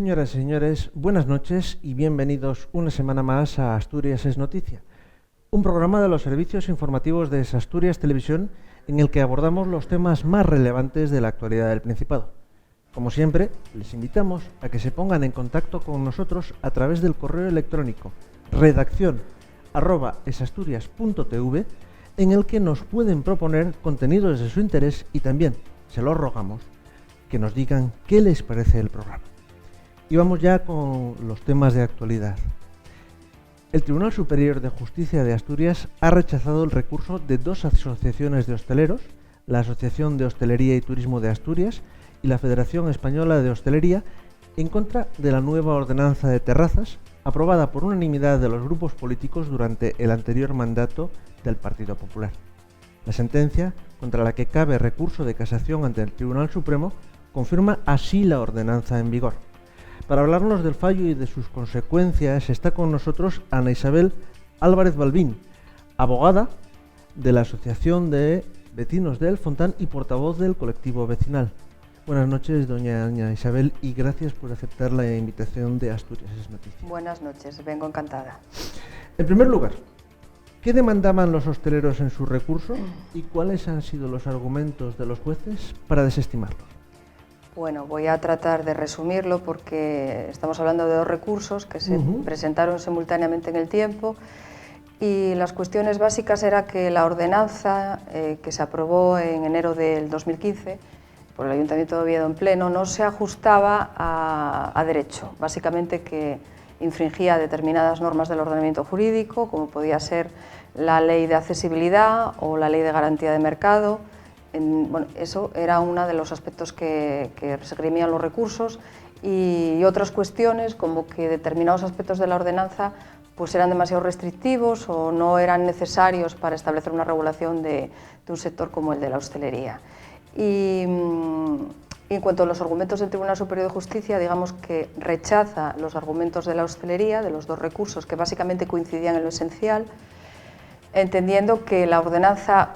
Señoras y señores, buenas noches y bienvenidos una semana más a Asturias es Noticia, un programa de los servicios informativos de Asturias Televisión en el que abordamos los temas más relevantes de la actualidad del Principado. Como siempre, les invitamos a que se pongan en contacto con nosotros a través del correo electrónico redaccion@esasturias.tv, en el que nos pueden proponer contenidos de su interés y también, se lo rogamos, que nos digan qué les parece el programa. Y vamos ya con los temas de actualidad. El Tribunal Superior de Justicia de Asturias ha rechazado el recurso de dos asociaciones de hosteleros, la Asociación de Hostelería y Turismo de Asturias y la Federación Española de Hostelería, en contra de la nueva ordenanza de terrazas aprobada por unanimidad de los grupos políticos durante el anterior mandato del Partido Popular. La sentencia, contra la que cabe recurso de casación ante el Tribunal Supremo, confirma así la ordenanza en vigor. Para hablarnos del fallo y de sus consecuencias está con nosotros Ana Isabel Álvarez Balbín, abogada de la Asociación de Vecinos de El Fontán y portavoz del colectivo vecinal. Buenas noches, doña Ana Isabel, y gracias por aceptar la invitación de Asturias es Noticia. Buenas noches, vengo encantada. En primer lugar, ¿qué demandaban los hosteleros en su recurso y cuáles han sido los argumentos de los jueces para desestimarlo? Bueno, voy a tratar de resumirlo porque estamos hablando de dos recursos que se presentaron simultáneamente en el tiempo, y las cuestiones básicas era que la ordenanza que se aprobó en enero del 2015 por el Ayuntamiento de Oviedo en pleno no se ajustaba a derecho, básicamente que infringía determinadas normas del ordenamiento jurídico, como podía ser la ley de accesibilidad o la ley de garantía de mercado. Bueno, eso era uno de los aspectos que se esgrimían los recursos, y otras cuestiones como que determinados aspectos de la ordenanza pues eran demasiado restrictivos o no eran necesarios para establecer una regulación de un sector como el de la hostelería. Y en cuanto a los argumentos del Tribunal Superior de Justicia, digamos que rechaza los argumentos de la hostelería, de los dos recursos que básicamente coincidían en lo esencial, entendiendo que la ordenanza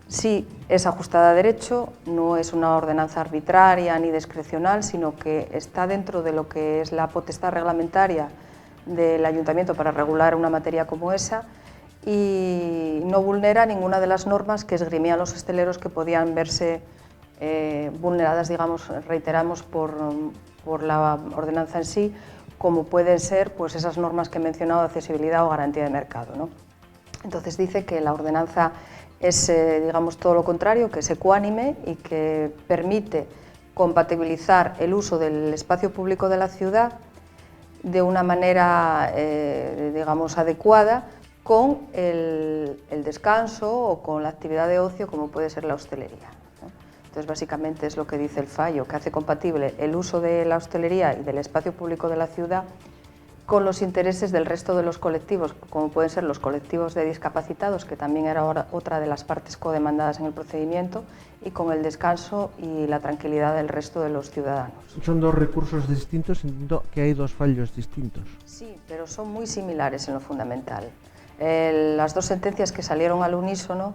sí es ajustada a derecho, no es una ordenanza arbitraria ni discrecional, sino que está dentro de lo que es la potestad reglamentaria del Ayuntamiento para regular una materia como esa, y no vulnera ninguna de las normas que esgrimían los hosteleros que podían verse vulneradas, digamos, reiteramos, por la ordenanza en sí, como pueden ser pues esas normas que he mencionado de accesibilidad o garantía de mercado, ¿no? Entonces dice que la ordenanza es, digamos, todo lo contrario, que es ecuánime y que permite compatibilizar el uso del espacio público de la ciudad de una manera, digamos, adecuada con el descanso o con la actividad de ocio como puede ser la hostelería, ¿no? Entonces, básicamente es lo que dice el fallo, que hace compatible el uso de la hostelería y del espacio público de la ciudad con los intereses del resto de los colectivos, como pueden ser los colectivos de discapacitados, que también era otra de las partes codemandadas en el procedimiento, y con el descanso y la tranquilidad del resto de los ciudadanos. Son dos recursos distintos, entiendo que hay dos fallos distintos. Sí, pero son muy similares en lo fundamental. Las dos sentencias que salieron al unísono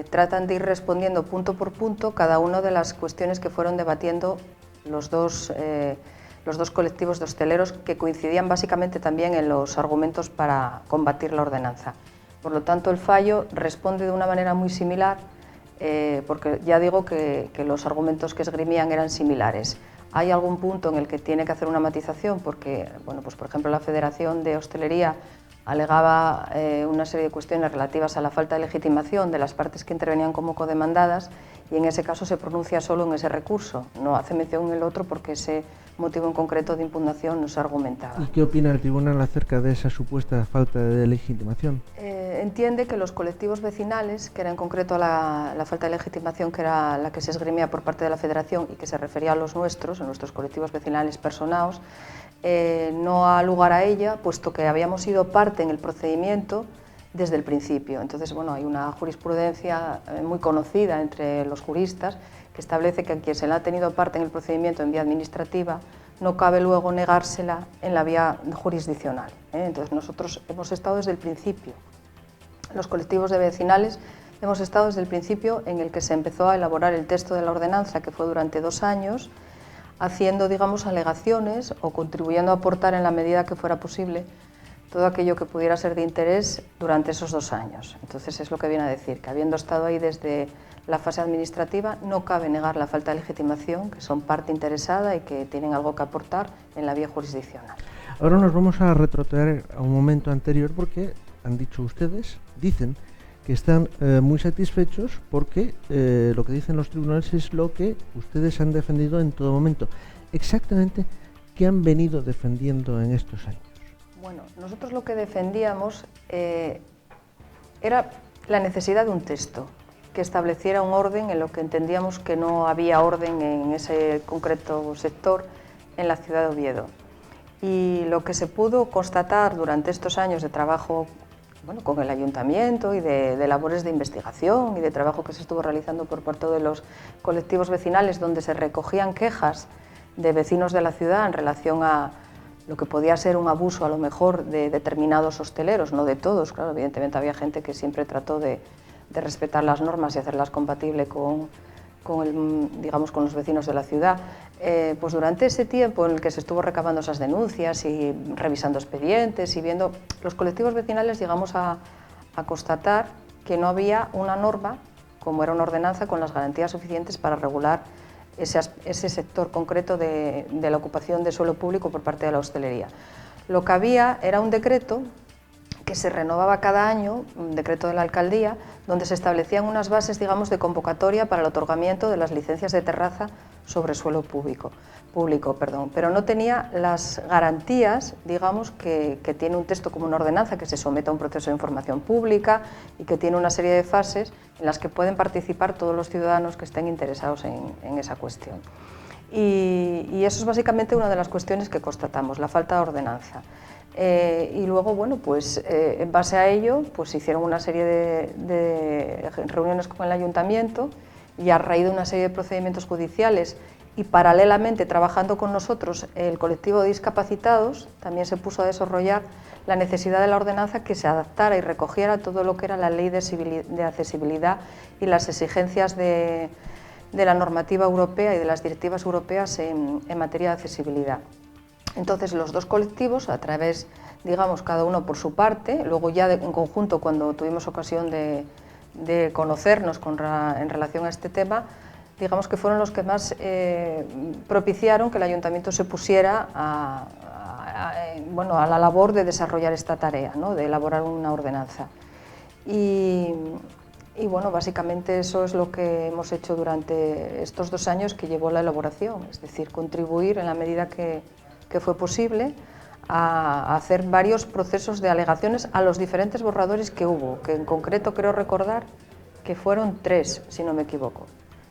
tratan de ir respondiendo punto por punto cada una de las cuestiones que fueron debatiendo los dos colectivos de hosteleros, que coincidían básicamente también en los argumentos para combatir la ordenanza. Por lo tanto, el fallo responde de una manera muy similar, porque ya digo que los argumentos que esgrimían eran similares. Hay algún punto en el que tiene que hacer una matización, porque, bueno, pues por ejemplo, la Federación de Hostelería alegaba una serie de cuestiones relativas a la falta de legitimación de las partes que intervenían como codemandadas, y en ese caso se pronuncia solo en ese recurso, no hace mención en el otro porque ese motivo en concreto de impugnación no se argumentaba. ¿Y qué opina el tribunal acerca de esa supuesta falta de legitimación? Entiende que los colectivos vecinales, que era en concreto la falta de legitimación que era la que se esgrimía por parte de la Federación y que se refería a los nuestros, a nuestros colectivos vecinales personados, no ha lugar a ella, puesto que habíamos sido parte en el procedimiento desde el principio. Entonces, bueno, hay una jurisprudencia muy conocida entre los juristas que establece que a quien se le ha tenido parte en el procedimiento en vía administrativa no cabe luego negársela en la vía jurisdiccional, ¿eh? Entonces, nosotros hemos estado desde el principio, los colectivos de vecinales hemos estado desde el principio en el que se empezó a elaborar el texto de la ordenanza, que fue durante 2 años, haciendo, digamos, alegaciones o contribuyendo a aportar en la medida que fuera posible todo aquello que pudiera ser de interés durante esos 2 años. Entonces es lo que viene a decir, que habiendo estado ahí desde la fase administrativa, no cabe negar la falta de legitimación, que son parte interesada y que tienen algo que aportar en la vía jurisdiccional. Ahora nos vamos a retrotraer a un momento anterior porque han dicho ustedes, dicen, que están muy satisfechos porque lo que dicen los tribunales es lo que ustedes han defendido en todo momento. Exactamente, ¿qué han venido defendiendo en estos años? Bueno, nosotros lo que defendíamos era la necesidad de un texto que estableciera un orden en lo que entendíamos que no había orden en ese concreto sector en la ciudad de Oviedo. Y lo que se pudo constatar durante estos años de trabajo con el ayuntamiento y de labores de investigación y de trabajo que se estuvo realizando por parte de los colectivos vecinales, donde se recogían quejas de vecinos de la ciudad en relación a lo que podía ser un abuso a lo mejor de determinados hosteleros, no de todos, claro, evidentemente había gente que siempre trató de respetar las normas y hacerlas compatibles con los vecinos de la ciudad. Pues durante ese tiempo en el que se estuvo recabando esas denuncias y revisando expedientes y viendo, los colectivos vecinales llegamos a constatar que no había una norma, como era una ordenanza, con las garantías suficientes para regular ese sector concreto de la ocupación de suelo público por parte de la hostelería. Lo que había era un decreto que se renovaba cada año, un decreto de la alcaldía, donde se establecían unas bases, digamos, de convocatoria para el otorgamiento de las licencias de terraza sobre suelo público, pero no tenía las garantías, digamos, que tiene un texto como una ordenanza que se somete a un proceso de información pública y que tiene una serie de fases en las que pueden participar todos los ciudadanos que estén interesados en esa cuestión. Y eso es básicamente una de las cuestiones que constatamos, la falta de ordenanza. Y luego, bueno, pues en base a ello, pues se hicieron una serie de reuniones con el ayuntamiento y a raíz de una serie de procedimientos judiciales y paralelamente trabajando con nosotros el colectivo de discapacitados, también se puso a desarrollar la necesidad de la ordenanza que se adaptara y recogiera todo lo que era la ley de accesibilidad y las exigencias de la normativa europea y de las directivas europeas en materia de accesibilidad. Entonces los dos colectivos, a través, digamos, cada uno por su parte, luego ya en conjunto cuando tuvimos ocasión de conocernos en relación a este tema, digamos que fueron los que más propiciaron que el ayuntamiento se pusiera a la labor de desarrollar esta tarea, ¿no?, de elaborar una ordenanza. Y bueno, básicamente eso es lo que hemos hecho durante estos 2 años que llevó la elaboración, es decir, contribuir en la medida que fue posible a hacer varios procesos de alegaciones a los diferentes borradores que hubo, que en concreto creo recordar que fueron 3, si no me equivoco.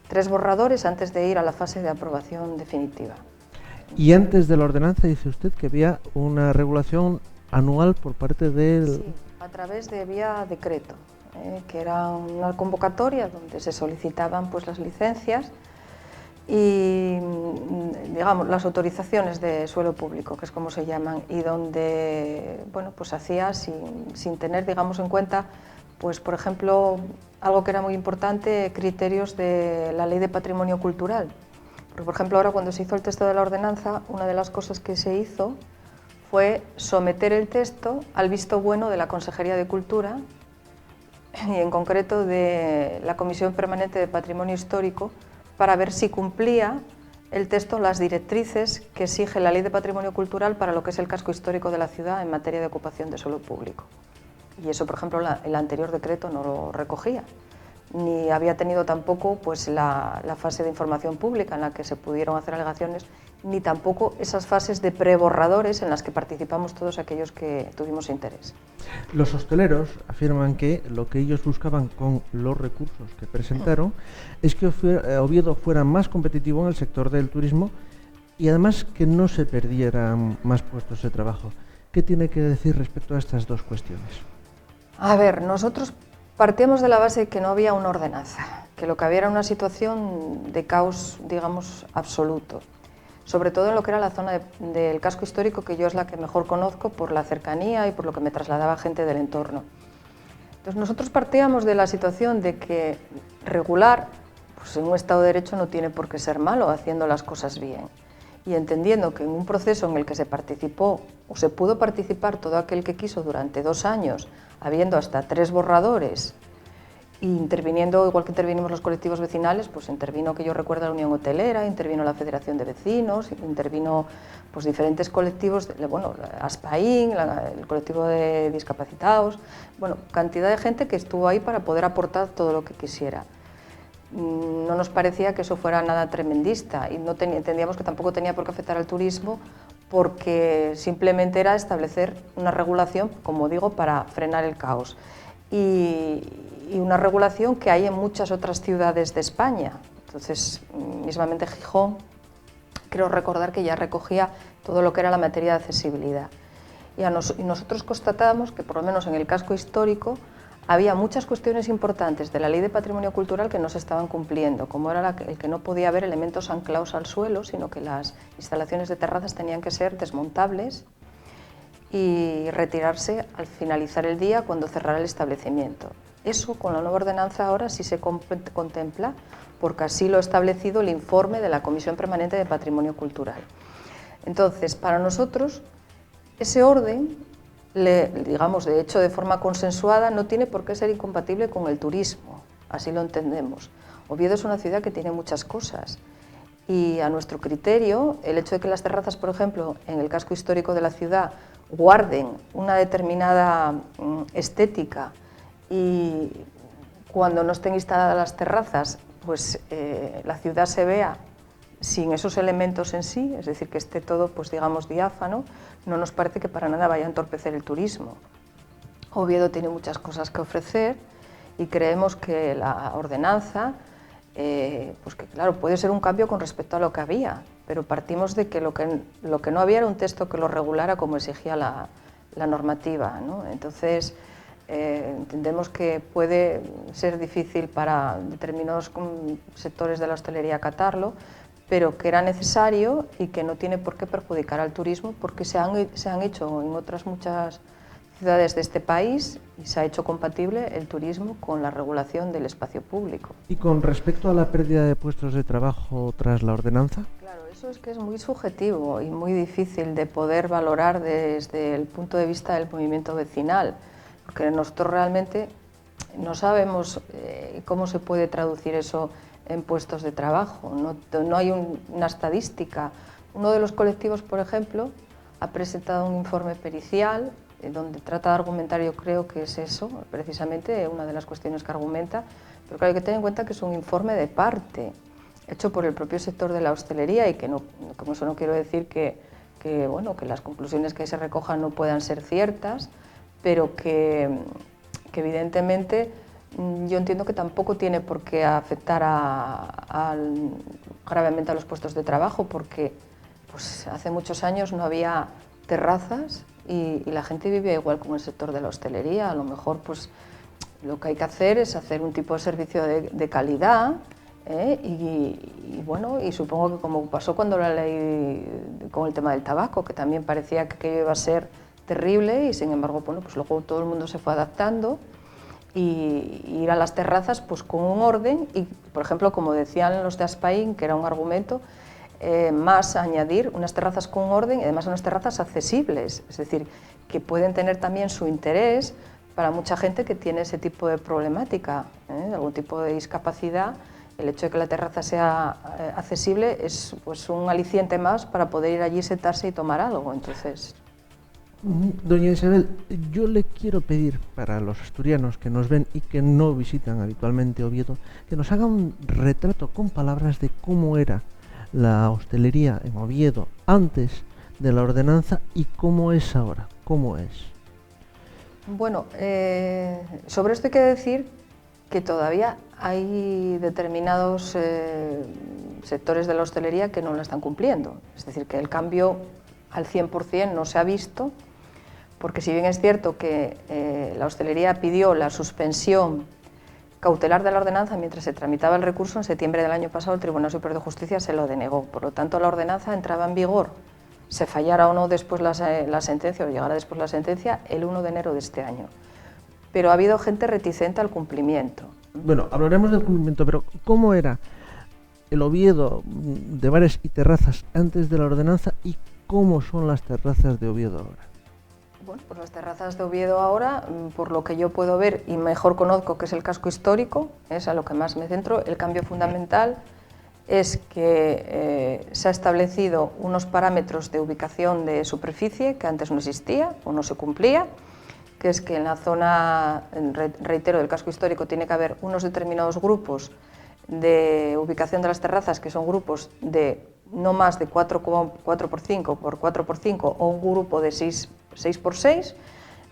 3 borradores antes de ir a la fase de aprobación definitiva. Y antes de la ordenanza dice usted que había una regulación anual por parte del... Sí, a través de vía decreto, que era una convocatoria donde se solicitaban pues las licencias y, digamos, las autorizaciones de suelo público, que es como se llaman, y donde, bueno, pues hacía sin tener, digamos, en cuenta, pues, por ejemplo, algo que era muy importante, criterios de la Ley de Patrimonio Cultural. Porque, por ejemplo, ahora cuando se hizo el texto de la ordenanza, una de las cosas que se hizo fue someter el texto al visto bueno de la Consejería de Cultura y, en concreto, de la Comisión Permanente de Patrimonio Histórico, para ver si cumplía el texto las directrices que exige la Ley de Patrimonio Cultural para lo que es el casco histórico de la ciudad en materia de ocupación de suelo público. Y eso, por ejemplo, el anterior decreto no lo recogía, ni había tenido tampoco pues, la fase de información pública en la que se pudieron hacer alegaciones, ni tampoco esas fases de preborradores en las que participamos todos aquellos que tuvimos interés. Los hosteleros afirman que lo que ellos buscaban con los recursos que presentaron es que Oviedo fuera más competitivo en el sector del turismo y además que no se perdieran más puestos de trabajo. ¿Qué tiene que decir respecto a estas dos cuestiones? A ver, nosotros partíamos de la base de que no había una ordenanza, que lo que había era una situación de caos, digamos, absoluto. Sobre todo en lo que era la zona del casco histórico, que yo es la que mejor conozco por la cercanía y por lo que me trasladaba gente del entorno. Entonces nosotros partíamos de la situación de que regular, pues en un Estado de Derecho no tiene por qué ser malo haciendo las cosas bien. y entendiendo que en un proceso en el que se participó o se pudo participar todo aquel que quiso durante 2 años, habiendo hasta 3 borradores, y interviniendo, igual que intervinimos los colectivos vecinales, pues intervino, que yo recuerdo, la Unión Hotelera, intervino la Federación de Vecinos, intervino pues diferentes colectivos, bueno, Aspaín, el colectivo de discapacitados, bueno, cantidad de gente que estuvo ahí para poder aportar todo lo que quisiera. No nos parecía que eso fuera nada tremendista y no entendíamos que tampoco tenía por qué afectar al turismo, porque simplemente era establecer una regulación, como digo, para frenar el caos. Y una regulación que hay en muchas otras ciudades de España. Entonces, mismamente Gijón, creo recordar que ya recogía todo lo que era la materia de accesibilidad. Y nosotros constatábamos que, por lo menos en el casco histórico, había muchas cuestiones importantes de la Ley de Patrimonio Cultural que no se estaban cumpliendo, como era el que no podía haber elementos anclados al suelo, sino que las instalaciones de terrazas tenían que ser desmontables y retirarse al finalizar el día cuando cerrara el establecimiento. Eso con la nueva ordenanza ahora sí se contempla, porque así lo ha establecido el informe de la Comisión Permanente de Patrimonio Cultural. Entonces, para nosotros, ese orden, digamos, de hecho de forma consensuada, no tiene por qué ser incompatible con el turismo, así lo entendemos. Oviedo es una ciudad que tiene muchas cosas y a nuestro criterio, el hecho de que las terrazas, por ejemplo, en el casco histórico de la ciudad, guarden una determinada estética y cuando no estén instaladas las terrazas, pues la ciudad se vea sin esos elementos en sí, es decir, que esté todo, pues digamos, diáfano, no nos parece que para nada vaya a entorpecer el turismo. Oviedo tiene muchas cosas que ofrecer y creemos que la ordenanza, pues que claro, puede ser un cambio con respecto a lo que había, pero partimos de que lo que no había era un texto que lo regulara como exigía la normativa, ¿no? Entonces, entendemos que puede ser difícil para determinados sectores de la hostelería acatarlo, pero que era necesario y que no tiene por qué perjudicar al turismo, porque se han hecho en otras muchas ciudades de este país y se ha hecho compatible el turismo con la regulación del espacio público. ¿Y con respecto a la pérdida de puestos de trabajo tras la ordenanza? Claro, eso es que es muy subjetivo y muy difícil de poder valorar desde el punto de vista del movimiento vecinal, porque nosotros realmente no sabemos cómo se puede traducir eso en puestos de trabajo, no hay una estadística. Uno de los colectivos, por ejemplo, ha presentado un informe pericial donde trata de argumentar, yo creo que es eso, precisamente una de las cuestiones que argumenta, pero claro, hay que tener en cuenta que es un informe de parte, hecho por el propio sector de la hostelería y que no, como eso no quiero decir que las conclusiones que ahí se recojan no puedan ser ciertas, pero que evidentemente yo entiendo que tampoco tiene por qué afectar gravemente a los puestos de trabajo, porque pues, hace muchos años no había terrazas y la gente vivía igual como el sector de la hostelería. A lo mejor pues, lo que hay que hacer es hacer un tipo de servicio de calidad y supongo que como pasó cuando la ley con el tema del tabaco, que también parecía que iba a ser terrible y sin embargo pues luego todo el mundo se fue adaptando y ir a las terrazas pues con un orden y, por ejemplo, como decían los de Aspaín, que era un argumento, más añadir unas terrazas con orden y además unas terrazas accesibles, es decir, que pueden tener también su interés para mucha gente que tiene ese tipo de problemática, algún tipo de discapacidad. El hecho de que la terraza sea accesible es pues, un aliciente más para poder ir allí, sentarse y tomar algo. Entonces, doña Isabel, yo le quiero pedir para los asturianos que nos ven y que no visitan habitualmente Oviedo, que nos haga un retrato con palabras de cómo era la hostelería en Oviedo antes de la ordenanza y cómo es ahora, cómo es. Bueno, sobre esto hay que decir que todavía hay determinados sectores de la hostelería que no la están cumpliendo, es decir, que el cambio al 100% no se ha visto, porque si bien es cierto que la hostelería pidió la suspensión cautelar de la ordenanza mientras se tramitaba el recurso, en septiembre del año pasado el Tribunal Superior de Justicia se lo denegó. Por lo tanto, la ordenanza entraba en vigor, se fallara o no después la sentencia o llegara después la sentencia, el 1 de enero de este año. Pero ha habido gente reticente al cumplimiento. Bueno, hablaremos del cumplimiento, pero ¿cómo era el Oviedo de bares y terrazas antes de la ordenanza y cómo son las terrazas de Oviedo ahora? Bueno, pues las terrazas de Oviedo ahora, por lo que yo puedo ver y mejor conozco, que es el casco histórico, es a lo que más me centro, el cambio fundamental es que se ha establecido unos parámetros de ubicación de superficie que antes no existía o no se cumplía, que es que en la zona, reitero, del casco histórico tiene que haber unos determinados grupos de ubicación de las terrazas, que son grupos de no más de 4x5 por 4x5 o un grupo de 6x6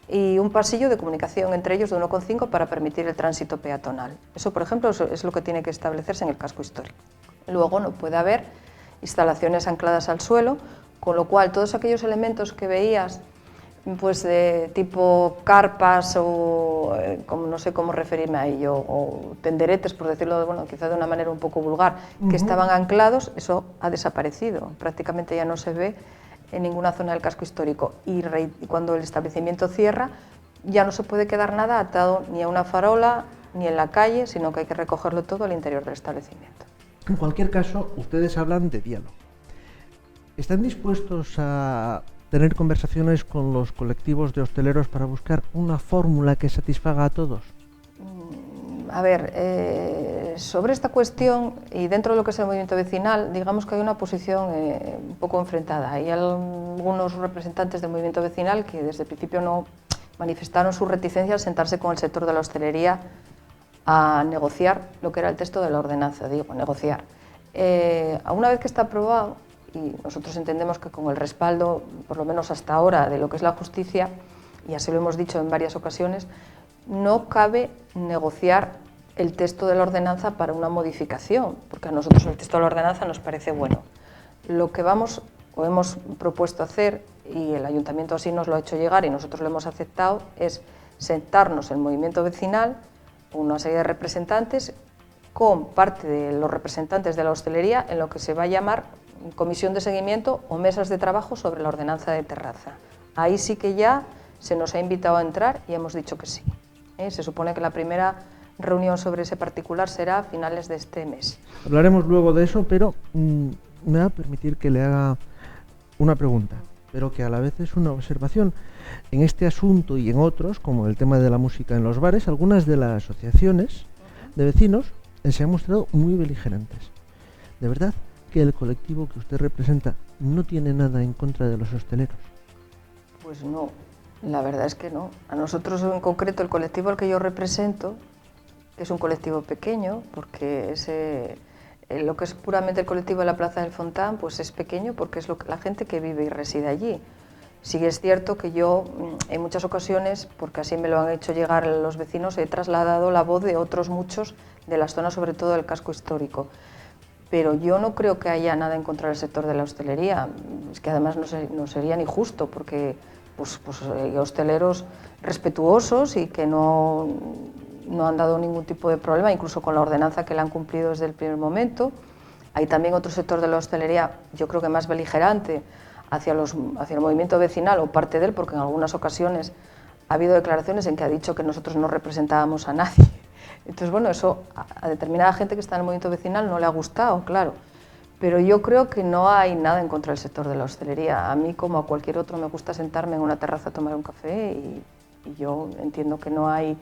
y un pasillo de comunicación entre ellos de 1,5 para permitir el tránsito peatonal. Eso, por ejemplo, es lo que tiene que establecerse en el casco histórico. Luego no puede haber instalaciones ancladas al suelo, con lo cual todos aquellos elementos que veías pues de tipo carpas o como no sé cómo referirme a ello, o tenderetes, por decirlo, bueno, quizá de una manera un poco vulgar, que estaban anclados, eso ha desaparecido, prácticamente ya no se ve en ninguna zona del casco histórico y cuando el establecimiento cierra ya no se puede quedar nada atado ni a una farola ni en la calle, sino que hay que recogerlo todo al interior del establecimiento. En cualquier caso, ustedes hablan de diálogo. ¿Están dispuestos a tener conversaciones con los colectivos de hosteleros para buscar una fórmula que satisfaga a todos? A ver, sobre esta cuestión y dentro de lo que es el movimiento vecinal, digamos que hay una posición un poco enfrentada. Hay algunos representantes del movimiento vecinal que desde el principio no manifestaron su reticencia al sentarse con el sector de la hostelería a negociar lo que era el texto de la ordenanza, digo, negociar. Una vez que está aprobado, y nosotros entendemos que con el respaldo, por lo menos hasta ahora, de lo que es la justicia, y así lo hemos dicho en varias ocasiones, no cabe negociar el texto de la ordenanza para una modificación, porque a nosotros el texto de la ordenanza nos parece bueno. Lo que vamos o hemos propuesto hacer, y el ayuntamiento así nos lo ha hecho llegar y nosotros lo hemos aceptado, es sentarnos el movimiento vecinal, una serie de representantes, con parte de los representantes de la hostelería en lo que se va a llamar comisión de seguimiento o mesas de trabajo sobre la ordenanza de terraza. Ahí sí que ya se nos ha invitado a entrar y hemos dicho que sí. Se supone que la primera reunión sobre ese particular será a finales de este mes. Hablaremos luego de eso, pero me va a permitir que le haga una pregunta, pero que a la vez es una observación. En este asunto y en otros, como el tema de la música en los bares, algunas de las asociaciones de vecinos se han mostrado muy beligerantes. ¿De verdad que el colectivo que usted representa no tiene nada en contra de los hosteleros? Pues no, la verdad es que no. A nosotros en concreto, el colectivo al que yo represento, que es un colectivo pequeño, porque lo que es puramente el colectivo de la Plaza del Fontán, pues es pequeño porque es la gente que vive y reside allí. Sí es cierto que yo en muchas ocasiones, porque así me lo han hecho llegar los vecinos, he trasladado la voz de otros muchos de las zonas, sobre todo del casco histórico. Pero yo no creo que haya nada en contra del sector de la hostelería. Es que además no sería ni justo, porque pues hay hosteleros respetuosos y que no han dado ningún tipo de problema, incluso con la ordenanza que la han cumplido desde el primer momento. Hay también otro sector de la hostelería, yo creo que más beligerante, hacia el movimiento vecinal o parte de él, porque en algunas ocasiones ha habido declaraciones en que ha dicho que nosotros no representábamos a nadie. Entonces, bueno, eso a determinada gente que está en el movimiento vecinal no le ha gustado, claro. Pero yo creo que no hay nada en contra del sector de la hostelería. A mí, como a cualquier otro, me gusta sentarme en una terraza a tomar un café y yo entiendo que no hay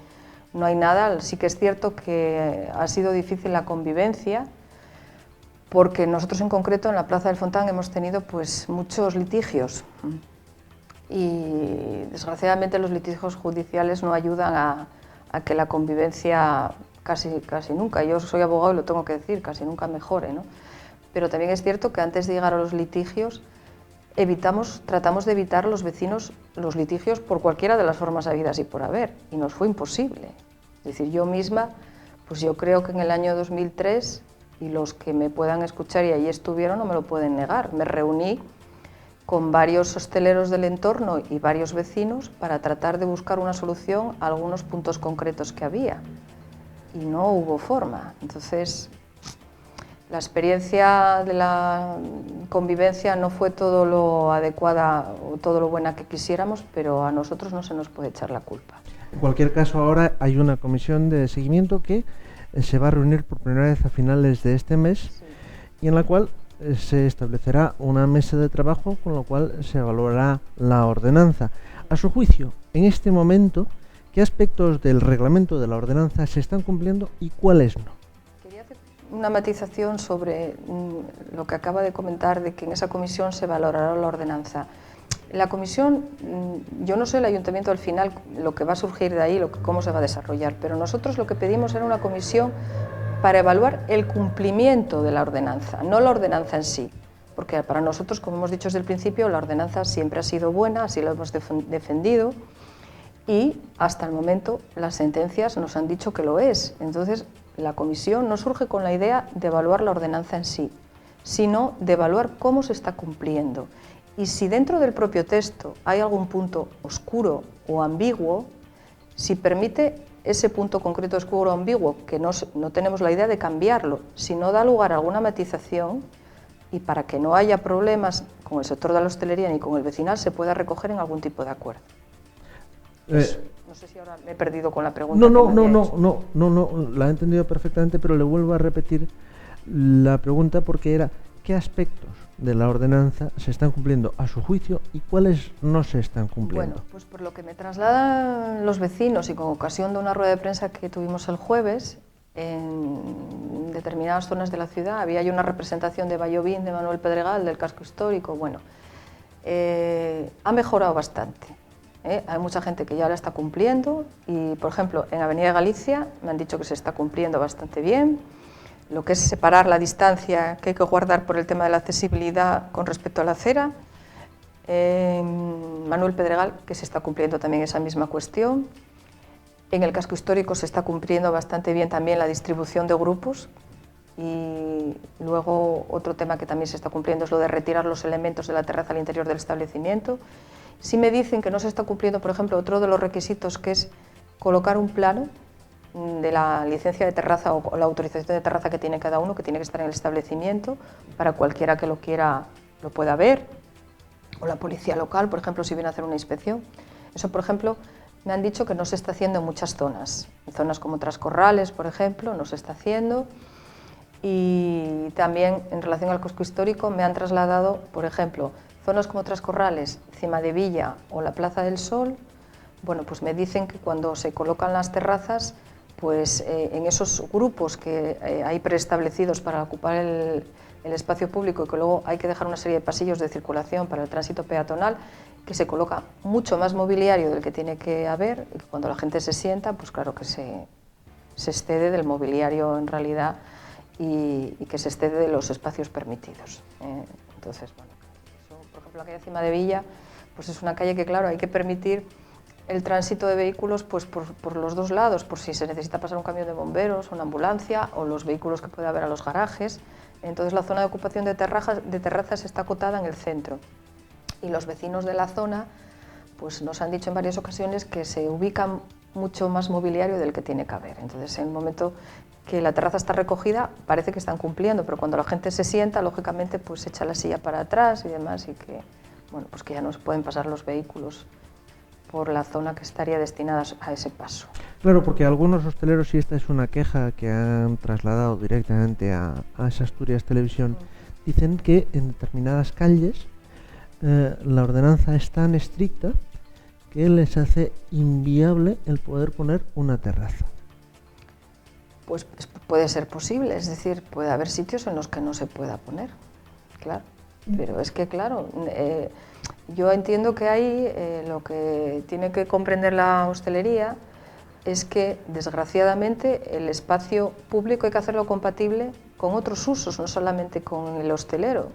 nada. Sí que es cierto que ha sido difícil la convivencia, porque nosotros en concreto en la Plaza del Fontán hemos tenido pues muchos litigios y desgraciadamente los litigios judiciales no ayudan a que la convivencia casi nunca, yo soy abogado y lo tengo que decir, casi nunca mejore, ¿no? Pero también es cierto que antes de llegar a los litigios tratamos de evitar los vecinos los litigios por cualquiera de las formas habidas y por haber, y nos fue imposible. Es decir, yo misma, pues yo creo que en el año 2003, y los que me puedan escuchar y allí estuvieron no me lo pueden negar, me reuní con varios hosteleros del entorno y varios vecinos para tratar de buscar una solución a algunos puntos concretos que había, y no hubo forma. Entonces, la experiencia de la convivencia no fue todo lo adecuada o todo lo buena que quisiéramos, pero a nosotros no se nos puede echar la culpa. En cualquier caso, ahora hay una comisión de seguimiento que se va a reunir por primera vez a finales de este mes. Sí. y en la cual se establecerá una mesa de trabajo con lo cual se evaluará la ordenanza. A su juicio, en este momento, ¿qué aspectos del reglamento de la ordenanza se están cumpliendo y cuáles no? Quería hacer una matización sobre lo que acaba de comentar de que en esa comisión se valorará la ordenanza. La comisión, yo no sé el ayuntamiento al final lo que va a surgir de ahí, cómo se va a desarrollar, pero nosotros lo que pedimos era una comisión para evaluar el cumplimiento de la ordenanza, no la ordenanza en sí, porque para nosotros, como hemos dicho desde el principio, la ordenanza siempre ha sido buena, así lo hemos defendido, y hasta el momento las sentencias nos han dicho que lo es. Entonces, la comisión no surge con la idea de evaluar la ordenanza en sí, sino de evaluar cómo se está cumpliendo. Y si dentro del propio texto hay algún punto oscuro o ambiguo, si permite ese punto concreto oscuro o ambiguo, que no tenemos la idea de cambiarlo, si no da lugar a alguna matización, y para que no haya problemas con el sector de la hostelería ni con el vecinal, se pueda recoger en algún tipo de acuerdo. No sé si ahora me he perdido con la pregunta. No, la he entendido perfectamente, pero le vuelvo a repetir la pregunta porque era ¿qué aspectos de la ordenanza se están cumpliendo a su juicio y cuáles no se están cumpliendo? Bueno, pues por lo que me trasladan los vecinos y con ocasión de una rueda de prensa que tuvimos el jueves, en determinadas zonas de la ciudad había una representación de Vallovín, de Manuel Pedregal, del casco histórico. Bueno, ha mejorado bastante. Hay mucha gente que ya la está cumpliendo y, por ejemplo, en Avenida Galicia me han dicho que se está cumpliendo bastante bien. Lo que es separar la distancia que hay que guardar por el tema de la accesibilidad con respecto a la acera. Manuel Pedregal, que se está cumpliendo también esa misma cuestión. En el casco histórico se está cumpliendo bastante bien también la distribución de grupos. Y luego otro tema que también se está cumpliendo es lo de retirar los elementos de la terraza al interior del establecimiento. Si me dicen que no se está cumpliendo, por ejemplo, otro de los requisitos que es colocar un plano de la licencia de terraza o la autorización de terraza que tiene cada uno, que tiene que estar en el establecimiento, para cualquiera que lo quiera lo pueda ver, o la policía local, por ejemplo, si viene a hacer una inspección. Eso, por ejemplo, me han dicho que no se está haciendo en muchas zonas. En zonas como Trascorrales, por ejemplo, no se está haciendo. Y también en relación al casco histórico me han trasladado, por ejemplo, zonas como Trascorrales, Cimadevilla o la Plaza del Sol. Bueno, pues me dicen que cuando se colocan las terrazas, pues en esos grupos que hay preestablecidos para ocupar el espacio público y que luego hay que dejar una serie de pasillos de circulación para el tránsito peatonal, que se coloca mucho más mobiliario del que tiene que haber, y que cuando la gente se sienta, pues claro que se excede del mobiliario en realidad y que se excede de los espacios permitidos. Entonces, bueno, eso, por ejemplo, la calle Cimadevilla, pues es una calle que, claro, hay que permitir el tránsito de vehículos pues, por los dos lados, por si se necesita pasar un camión de bomberos, una ambulancia o los vehículos que puede haber a los garajes. Entonces la zona de ocupación de terrazas está acotada en el centro y los vecinos de la zona pues, nos han dicho en varias ocasiones que se ubican mucho más mobiliario del que tiene que haber. Entonces en el momento que la terraza está recogida parece que están cumpliendo, pero cuando la gente se sienta, lógicamente pues echa la silla para atrás y demás y que, bueno, pues que ya no se pueden pasar los vehículos por la zona que estaría destinada a ese paso. Claro, porque algunos hosteleros, y esta es una queja que han trasladado directamente a Asturias Televisión, dicen que en determinadas calles la ordenanza es tan estricta que les hace inviable el poder poner una terraza. Pues puede ser posible, es decir, puede haber sitios en los que no se pueda poner, claro. Pero es que, claro, yo entiendo que ahí lo que tiene que comprender la hostelería es que, desgraciadamente, el espacio público hay que hacerlo compatible con otros usos, no solamente con el hostelero.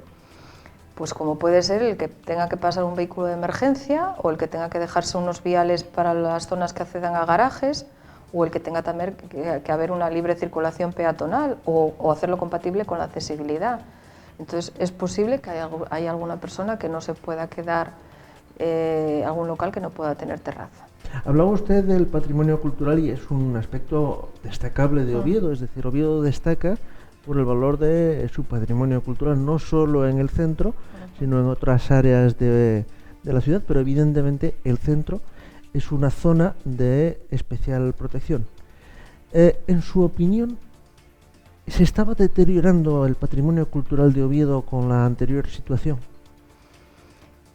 Pues como puede ser el que tenga que pasar un vehículo de emergencia o el que tenga que dejarse unos viales para las zonas que accedan a garajes o el que tenga también que haber una libre circulación peatonal o hacerlo compatible con la accesibilidad. Entonces, es posible que haya alguna persona que no se pueda quedar, algún local que no pueda tener terraza. Hablaba usted del patrimonio cultural y es un aspecto destacable de Oviedo, es decir, Oviedo destaca por el valor de su patrimonio cultural, no solo en el centro, sino en otras áreas de la ciudad, pero evidentemente el centro es una zona de especial protección. En su opinión, ¿Se estaba deteriorando el patrimonio cultural de Oviedo con la anterior situación?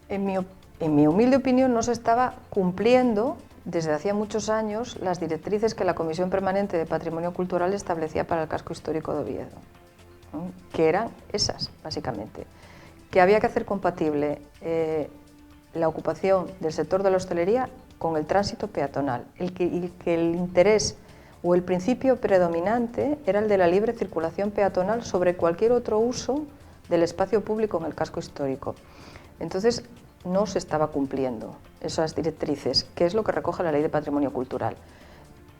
En mi humilde opinión, no se estaba cumpliendo desde hacía muchos años las directrices que la Comisión Permanente de Patrimonio Cultural establecía para el casco histórico de Oviedo, ¿no? Que eran esas, básicamente, que había que hacer compatible la ocupación del sector de la hostelería con el tránsito peatonal, que el interés o el principio predominante era el de la libre circulación peatonal sobre cualquier otro uso del espacio público en el casco histórico. Entonces, no se estaba cumpliendo esas directrices, que es lo que recoge la Ley de Patrimonio Cultural.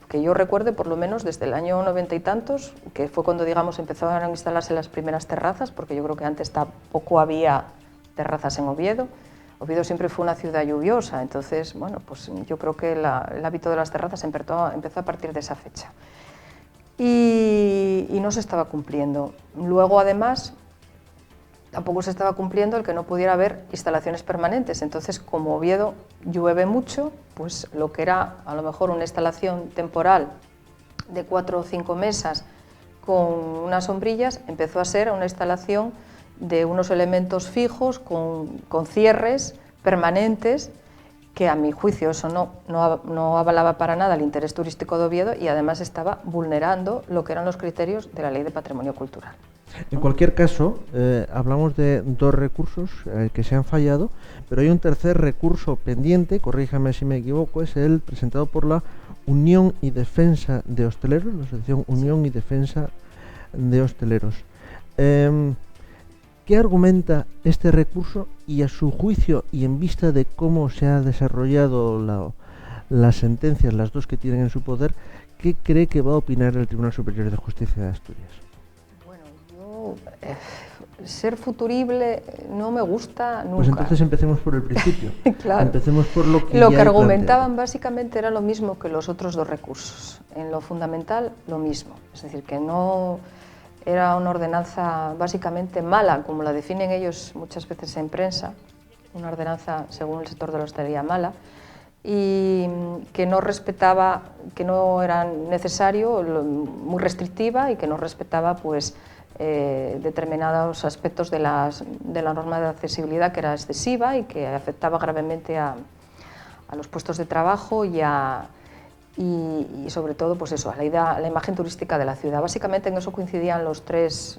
Que yo recuerde, por lo menos desde el año 90 y tantos, que fue cuando, digamos, empezaron a instalarse las primeras terrazas, porque yo creo que antes tampoco había terrazas en Oviedo. Oviedo siempre fue una ciudad lluviosa, entonces, bueno, pues yo creo que el hábito de las terrazas empezó a partir de esa fecha. Y no se estaba cumpliendo. Luego, además, tampoco se estaba cumpliendo el que no pudiera haber instalaciones permanentes. Entonces, como Oviedo llueve mucho, pues lo que era a lo mejor una instalación temporal de 4 o 5 mesas con unas sombrillas, empezó a ser una instalación de unos elementos fijos con cierres permanentes, que a mi juicio eso no avalaba para nada el interés turístico de Oviedo y además estaba vulnerando lo que eran los criterios de la Ley de Patrimonio Cultural. En cualquier caso, hablamos de 2 recursos que se han fallado, pero hay un tercer recurso pendiente, corríjame si me equivoco, es el presentado por la Unión y Defensa de Hosteleros, la Asociación Unión y Defensa de Hosteleros. ¿Qué argumenta este recurso y a su juicio y en vista de cómo se ha desarrollado las sentencias, las 2 que tienen en su poder, qué cree que va a opinar el Tribunal Superior de Justicia de Asturias? Ser futurible no me gusta nunca. Pues entonces empecemos por el principio. Claro. Empecemos por lo que argumentaban básicamente era lo mismo que los otros 2 recursos. En lo fundamental, lo mismo. Es decir, que no era una ordenanza básicamente mala, como la definen ellos muchas veces en prensa, una ordenanza, según el sector de la hostelería, mala, y que no respetaba, que no era necesario, muy restrictiva y que no respetaba, pues, determinados aspectos de la norma de accesibilidad, que era excesiva y que afectaba gravemente a los puestos de trabajo y sobre todo, pues eso, a la imagen turística de la ciudad. Básicamente en eso coincidían eran los 3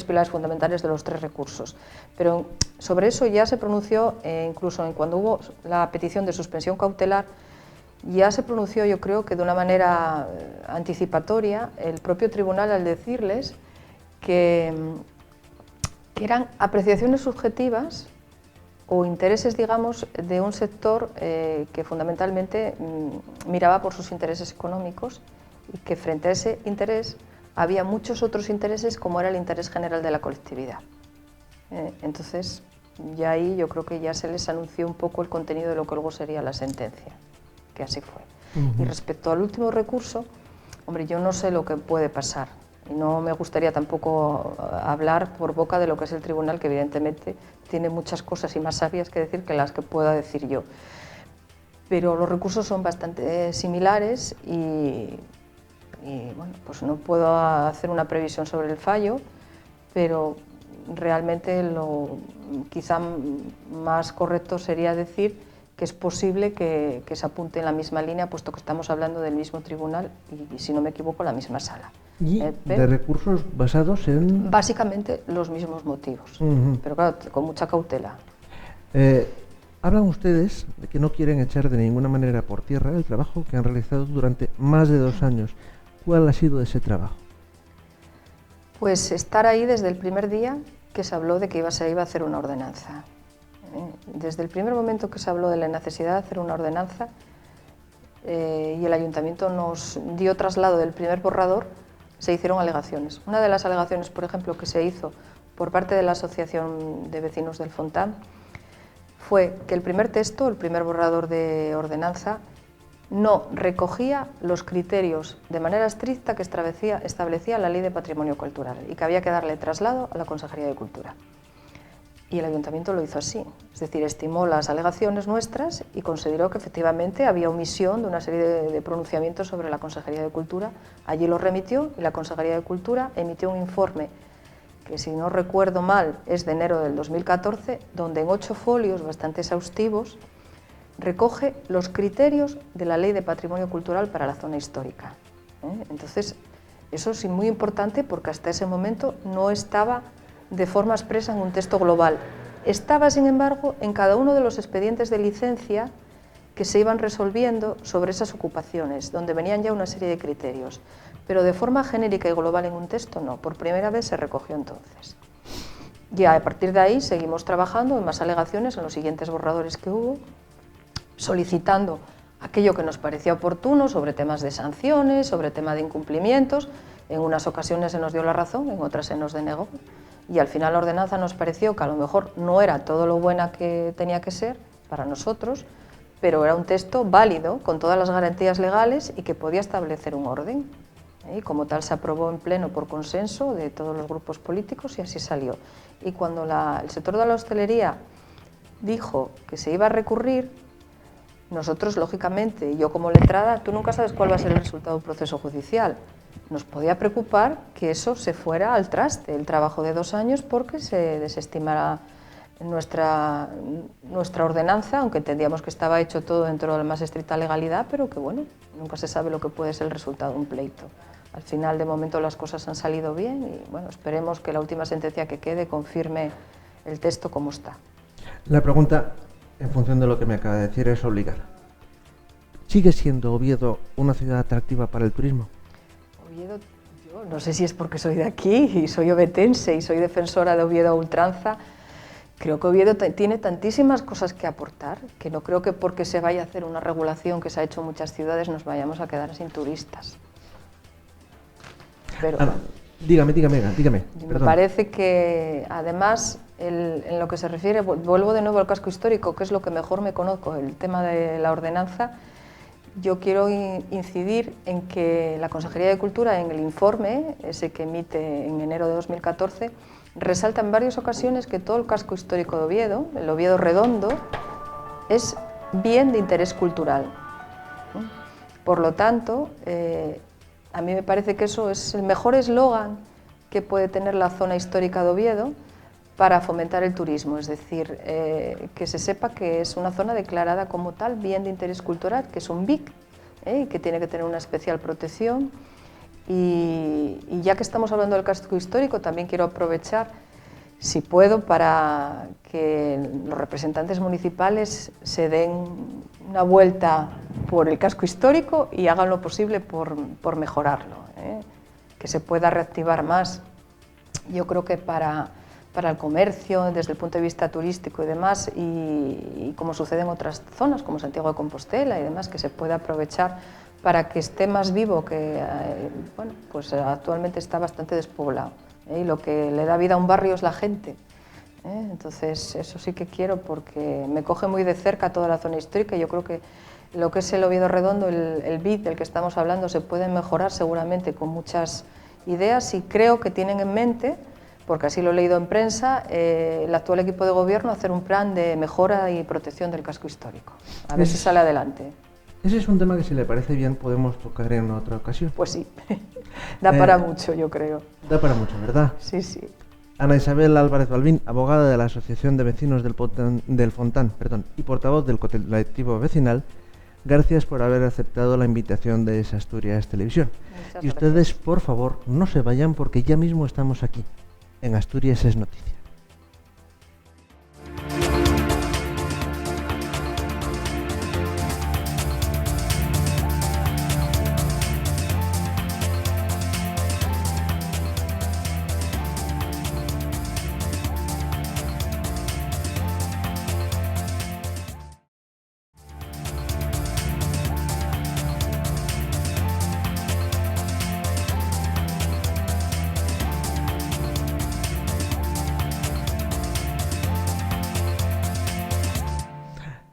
pilares fundamentales de los 3 recursos. Pero sobre eso ya se pronunció, incluso cuando hubo la petición de suspensión cautelar, ya se pronunció, yo creo que de una manera anticipatoria, el propio tribunal al decirles que eran apreciaciones subjetivas o intereses, digamos, de un sector que fundamentalmente miraba por sus intereses económicos y que frente a ese interés había muchos otros intereses, como era el interés general de la colectividad. Entonces, ya ahí yo creo que ya se les anunció un poco el contenido de lo que luego sería la sentencia, que así fue. Y respecto al último recurso, hombre, yo no sé lo que puede pasar. Y no me gustaría tampoco hablar por boca de lo que es el tribunal, que evidentemente tiene muchas cosas y más sabias que decir que las que pueda decir yo. Pero los recursos son bastante similares y bueno, pues no puedo hacer una previsión sobre el fallo, pero realmente lo quizá más correcto sería decir que es posible que se apunte en la misma línea, puesto que estamos hablando del mismo tribunal y si no me equivoco, la misma sala. ¿Y de recursos basados en...? Básicamente los mismos motivos, pero claro, con mucha cautela. Hablan ustedes de que no quieren echar de ninguna manera por tierra el trabajo que han realizado durante más de 2 años. ¿Cuál ha sido ese trabajo? Pues estar ahí desde el primer día que se habló de que se iba a hacer una ordenanza. Desde el primer momento que se habló de la necesidad de hacer una ordenanza y el ayuntamiento nos dio traslado del primer borrador, se hicieron alegaciones. Una de las alegaciones, por ejemplo, que se hizo por parte de la Asociación de Vecinos del Fontán fue que el primer texto, el primer borrador de ordenanza, no recogía los criterios de manera estricta que establecía la Ley de Patrimonio Cultural y que había que darle traslado a la Consejería de Cultura. Y el ayuntamiento lo hizo así, es decir, estimó las alegaciones nuestras y consideró que efectivamente había omisión de una serie de pronunciamientos sobre la Consejería de Cultura. Allí lo remitió y la Consejería de Cultura emitió un informe que, si no recuerdo mal, es de enero del 2014, donde en 8 folios bastante exhaustivos recoge los criterios de la Ley de Patrimonio Cultural para la zona histórica. Entonces, eso es muy importante porque hasta ese momento no estaba de forma expresa en un texto global. Estaba, sin embargo, en cada uno de los expedientes de licencia que se iban resolviendo sobre esas ocupaciones, donde venían ya una serie de criterios, pero de forma genérica y global en un texto no. Por primera vez se recogió entonces. Ya a partir de ahí seguimos trabajando en más alegaciones en los siguientes borradores que hubo, solicitando aquello que nos parecía oportuno sobre temas de sanciones, sobre tema de incumplimientos. En unas ocasiones se nos dio la razón, en otras se nos denegó. Y al final la ordenanza nos pareció que a lo mejor no era todo lo buena que tenía que ser para nosotros, pero era un texto válido, con todas las garantías legales y que podía establecer un orden. Y como tal se aprobó en pleno por consenso de todos los grupos políticos y así salió. Y cuando el sector de la hostelería dijo que se iba a recurrir, nosotros, lógicamente, yo como letrada, tú nunca sabes cuál va a ser el resultado del proceso judicial. Nos podía preocupar que eso se fuera al traste, el trabajo de 2 años, porque se desestimara nuestra ordenanza, aunque entendíamos que estaba hecho todo dentro de la más estricta legalidad, pero que bueno, nunca se sabe lo que puede ser el resultado de un pleito. Al final, de momento, las cosas han salido bien y bueno, esperemos que la última sentencia que quede confirme el texto como está. La pregunta, en función de lo que me acaba de decir, es obligada. ¿Sigue siendo Oviedo una ciudad atractiva para el turismo? Oviedo, yo no sé si es porque soy de aquí y soy ovetense y soy defensora de Oviedo a ultranza. Creo que Oviedo tiene tantísimas cosas que aportar que no creo que porque se vaya a hacer una regulación que se ha hecho en muchas ciudades nos vayamos a quedar sin turistas. Pero dígame. Me parece que además en lo que se refiere, vuelvo de nuevo al casco histórico, que es lo que mejor me conozco, el tema de la ordenanza. Yo quiero incidir en que la Consejería de Cultura, en el informe, ese que emite en enero de 2014, resalta en varias ocasiones que todo el casco histórico de Oviedo, el Oviedo Redondo, es bien de interés cultural. Por lo tanto, a mí me parece que eso es el mejor eslogan que puede tener la zona histórica de Oviedo para fomentar el turismo, es decir, que se sepa que es una zona declarada como tal, bien de interés cultural, que es un BIC, que tiene que tener una especial protección. Y ya que estamos hablando del casco histórico, también quiero aprovechar, si puedo, para que los representantes municipales se den una vuelta por el casco histórico y hagan lo posible por mejorarlo, que se pueda reactivar más. Yo creo que para el comercio, desde el punto de vista turístico y demás, y como sucede en otras zonas, como Santiago de Compostela y demás, que se pueda aprovechar para que esté más vivo, que bueno, pues actualmente está bastante despoblado, y lo que le da vida a un barrio es la gente. Entonces, eso sí que quiero, porque me coge muy de cerca toda la zona histórica, y yo creo que lo que es el Oviedo Redondo, el BID del que estamos hablando, se puede mejorar seguramente con muchas ideas, y creo que tienen en mente, porque así lo he leído en prensa, el actual equipo de gobierno hacer un plan de mejora y protección del casco histórico. A ver si sale adelante. Ese es un tema que, si le parece bien, podemos tocar en otra ocasión. Pues sí, da para mucho, yo creo. Da para mucho, ¿verdad? Sí, sí. Ana Isabel Álvarez Balbín, abogada de la Asociación de Vecinos del Fontán y portavoz del colectivo vecinal, gracias por haber aceptado la invitación de Asturias Televisión. Muchas y ustedes, gracias. por favor, no se vayan, porque ya mismo estamos aquí, en Asturias es Noticia.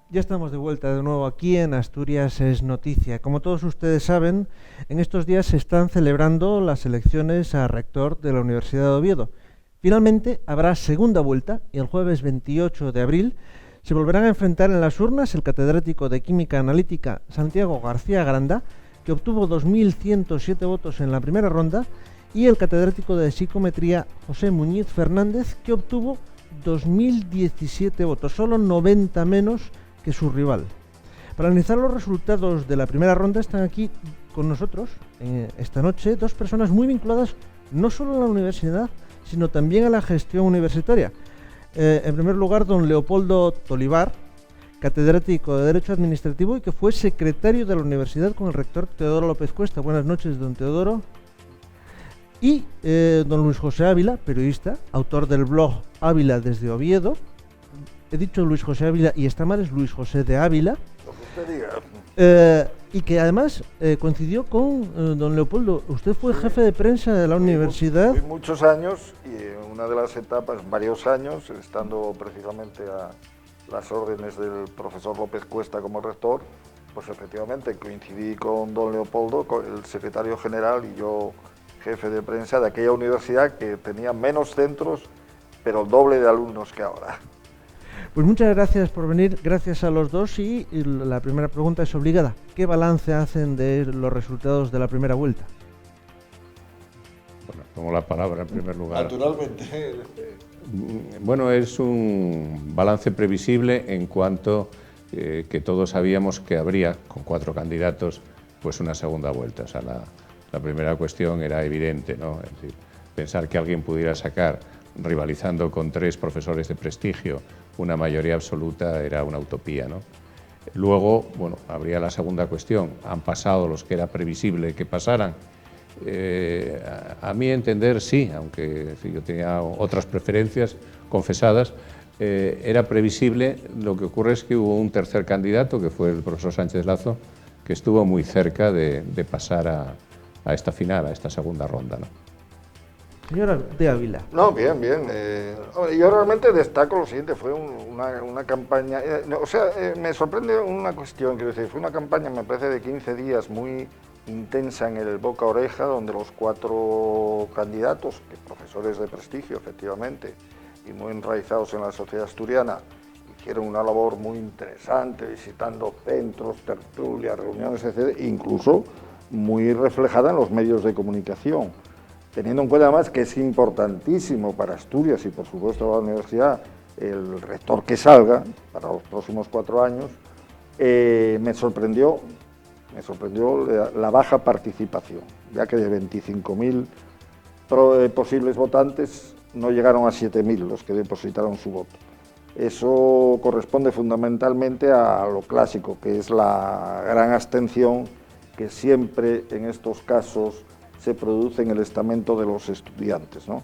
Ya estamos de vuelta de nuevo aquí en Asturias es Noticia. Como todos ustedes saben, en estos días se están celebrando las elecciones a rector de la Universidad de Oviedo. Finalmente, habrá segunda vuelta y el jueves 28 de abril se volverán a enfrentar en las urnas el catedrático de Química Analítica Santiago García Granda, que obtuvo 2.107 votos en la primera ronda, y el catedrático de Psicometría José Muñiz Fernández, que obtuvo 2.017 votos, solo 90 menos que su rival. Para analizar los resultados de la primera ronda están aquí con nosotros esta noche dos personas muy vinculadas no solo a la universidad, sino también a la gestión universitaria. En primer lugar, don Leopoldo Tolivar, catedrático de Derecho Administrativo y que fue secretario de la universidad con el rector Teodoro López Cuesta. Buenas noches, don Teodoro. Y don Luis José Ávila, periodista, autor del blog Ávila desde Oviedo. He dicho Luis José Ávila y está mal, es Luis José de Ávila. Lo que usted diga. Y que además coincidió con don Leopoldo. Usted fue jefe de prensa de la universidad. Fui muchos años y en una de las etapas, varios años, estando precisamente a las órdenes del profesor López Cuesta como rector, pues efectivamente coincidí con don Leopoldo, con el secretario general y yo jefe de prensa de aquella universidad que tenía menos centros, pero el doble de alumnos que ahora. Pues muchas gracias por venir, gracias a los dos, y la primera pregunta es obligada. ¿Qué balance hacen de los resultados de la primera vuelta? Bueno, tomo la palabra en primer lugar. Naturalmente. Bueno, es un balance previsible en cuanto que todos sabíamos que habría, con 4 candidatos, pues una segunda vuelta. O sea, la primera cuestión era evidente, ¿no? Es decir, pensar que alguien pudiera sacar, rivalizando con 3 profesores de prestigio, una mayoría absoluta era una utopía, ¿no? Luego, bueno, habría la segunda cuestión. Han pasado los que era previsible que pasaran. A mi entender, sí, aunque yo tenía otras preferencias confesadas, era previsible. Lo que ocurre es que hubo un tercer candidato, que fue el profesor Sánchez Lazo, que estuvo muy cerca de pasar a esta final, a esta segunda ronda, ¿no? Señora de Ávila. No, bien, bien. Yo realmente destaco lo siguiente, fue una campaña, me sorprende una cuestión, quiero decir, fue una campaña, me parece, de 15 días muy intensa en el boca a oreja, donde los 4 candidatos, profesores de prestigio, efectivamente, y muy enraizados en la sociedad asturiana, hicieron una labor muy interesante, visitando centros, tertulias, reuniones, etc., incluso muy reflejada en los medios de comunicación. Teniendo en cuenta además que es importantísimo para Asturias y por supuesto la universidad el rector que salga para los próximos 4 años, me sorprendió la baja participación, ya que de 25.000 posibles votantes no llegaron a 7.000 los que depositaron su voto. Eso corresponde fundamentalmente a lo clásico, que es la gran abstención que siempre en estos casos se produce en el estamento de los estudiantes, ¿no?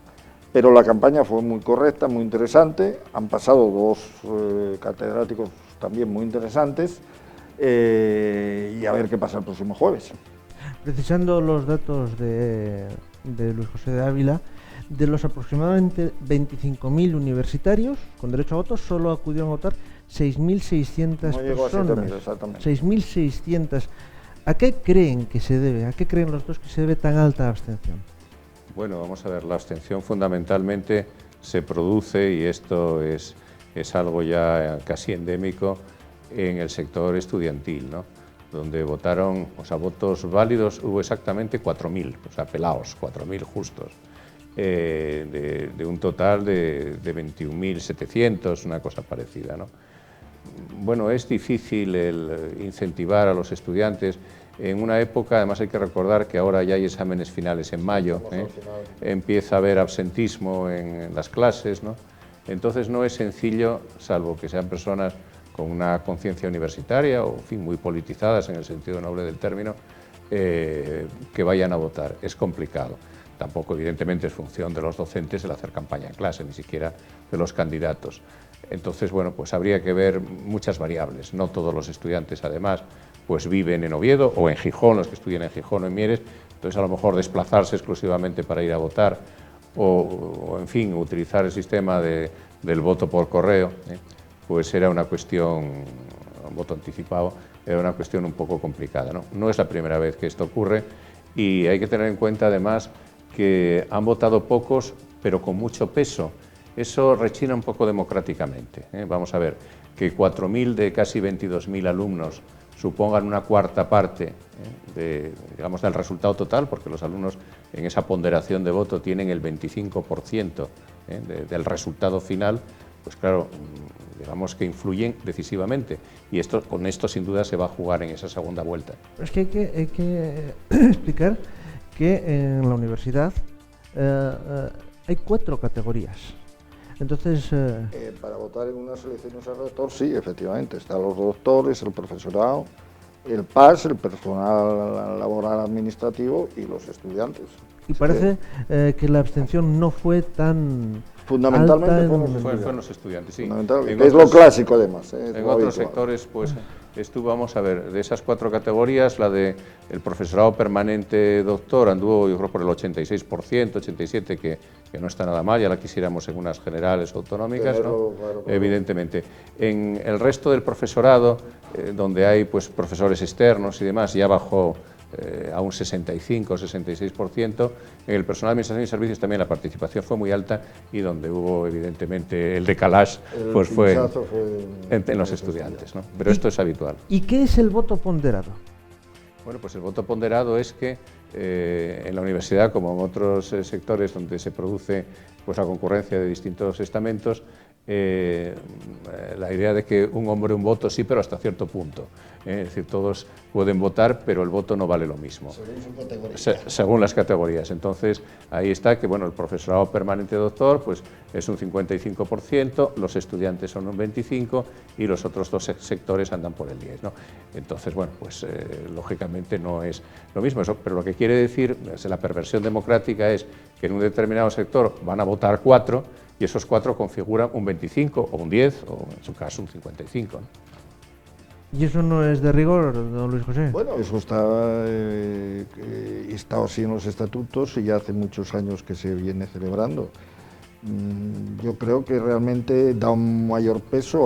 Pero la campaña fue muy correcta, muy interesante, han pasado 2 catedráticos también muy interesantes, y a ver qué pasa el próximo jueves. Precisando los datos de Luis José de Ávila, de los aproximadamente 25.000 universitarios con derecho a voto, solo acudieron a votar 6.600 personas. No llegó a 7.000, exactamente. 6.600. ¿A qué creen que se debe? ¿A qué creen los dos que se debe tan alta abstención? Bueno, vamos a ver, la abstención fundamentalmente se produce, y esto es algo ya casi endémico, en el sector estudiantil, ¿no? Donde votaron, o sea, votos válidos hubo exactamente 4.000, o sea, pelados, 4.000 justos, de un total de 21.700, una cosa parecida, ¿no? Bueno, es difícil el incentivar a los estudiantes en una época, además hay que recordar que ahora ya hay exámenes finales en mayo, empieza a haber absentismo en las clases, ¿no? Entonces no es sencillo, salvo que sean personas con una conciencia universitaria o, en fin, muy politizadas en el sentido noble del término, que vayan a votar. Es complicado. Tampoco, evidentemente, es función de los docentes el hacer campaña en clase, ni siquiera de los candidatos. Entonces, bueno, pues habría que ver muchas variables. No todos los estudiantes, además, pues viven en Oviedo o en Gijón, los que estudian en Gijón o en Mieres. Entonces, a lo mejor desplazarse exclusivamente para ir a votar o en fin, utilizar el sistema del voto por correo, pues era una cuestión, un voto anticipado, era una cuestión un poco complicada, ¿no? No es la primera vez que esto ocurre y hay que tener en cuenta, además, que han votado pocos pero con mucho peso, eso rechina un poco democráticamente. Vamos a ver, que 4.000 de casi 22.000 alumnos supongan una cuarta parte digamos, del resultado total, porque los alumnos en esa ponderación de voto tienen el 25% del resultado final, pues claro, digamos que influyen decisivamente, y con esto sin duda se va a jugar en esa segunda vuelta. Es que hay que explicar que en la universidad hay 4 categorías. Entonces, para votar en unas elecciones al rector, sí, efectivamente, están los doctores, el profesorado, el PAS, el personal laboral administrativo y los estudiantes. Y parece que la abstención no fue tan fundamentalmente alta fueron los estudiantes, sí. Es lo clásico además. En otros sectores, pues vamos a ver, de esas 4 categorías, la de el profesorado permanente doctor anduvo, yo creo, por el 86%, 87%, que no está nada mal, ya la quisiéramos en unas generales o autonómicas, ¿no? Claro. Evidentemente. En el resto del profesorado, donde hay pues profesores externos y demás, ya bajó a un 65 o 66%. En el personal de administración y servicios también la participación fue muy alta, y donde hubo evidentemente el decalage pues fue en los estudiantes, ¿no? Pero esto es habitual. ¿Y qué es el voto ponderado? Bueno, pues el voto ponderado es que en la universidad, como en otros sectores donde se produce pues la concurrencia de distintos estamentos, la idea de que un hombre un voto sí, pero hasta cierto punto. Es decir, todos pueden votar, pero el voto no vale lo mismo. Según las categorías. Entonces, ahí está que bueno, el profesorado permanente doctor pues, es un 55%, los estudiantes son un 25% y los otros 2 sectores andan por el 10%, ¿no? Entonces, bueno, pues lógicamente no es lo mismo eso, pero lo que quiere decir, la perversión democrática es que en un determinado sector van a votar 4 y esos 4 configuran un 25 o un 10 o en su caso un 55, ¿no? ¿Y eso no es de rigor, don Luis José? Bueno, eso está así en los estatutos y ya hace muchos años que se viene celebrando. Yo creo que realmente da un mayor peso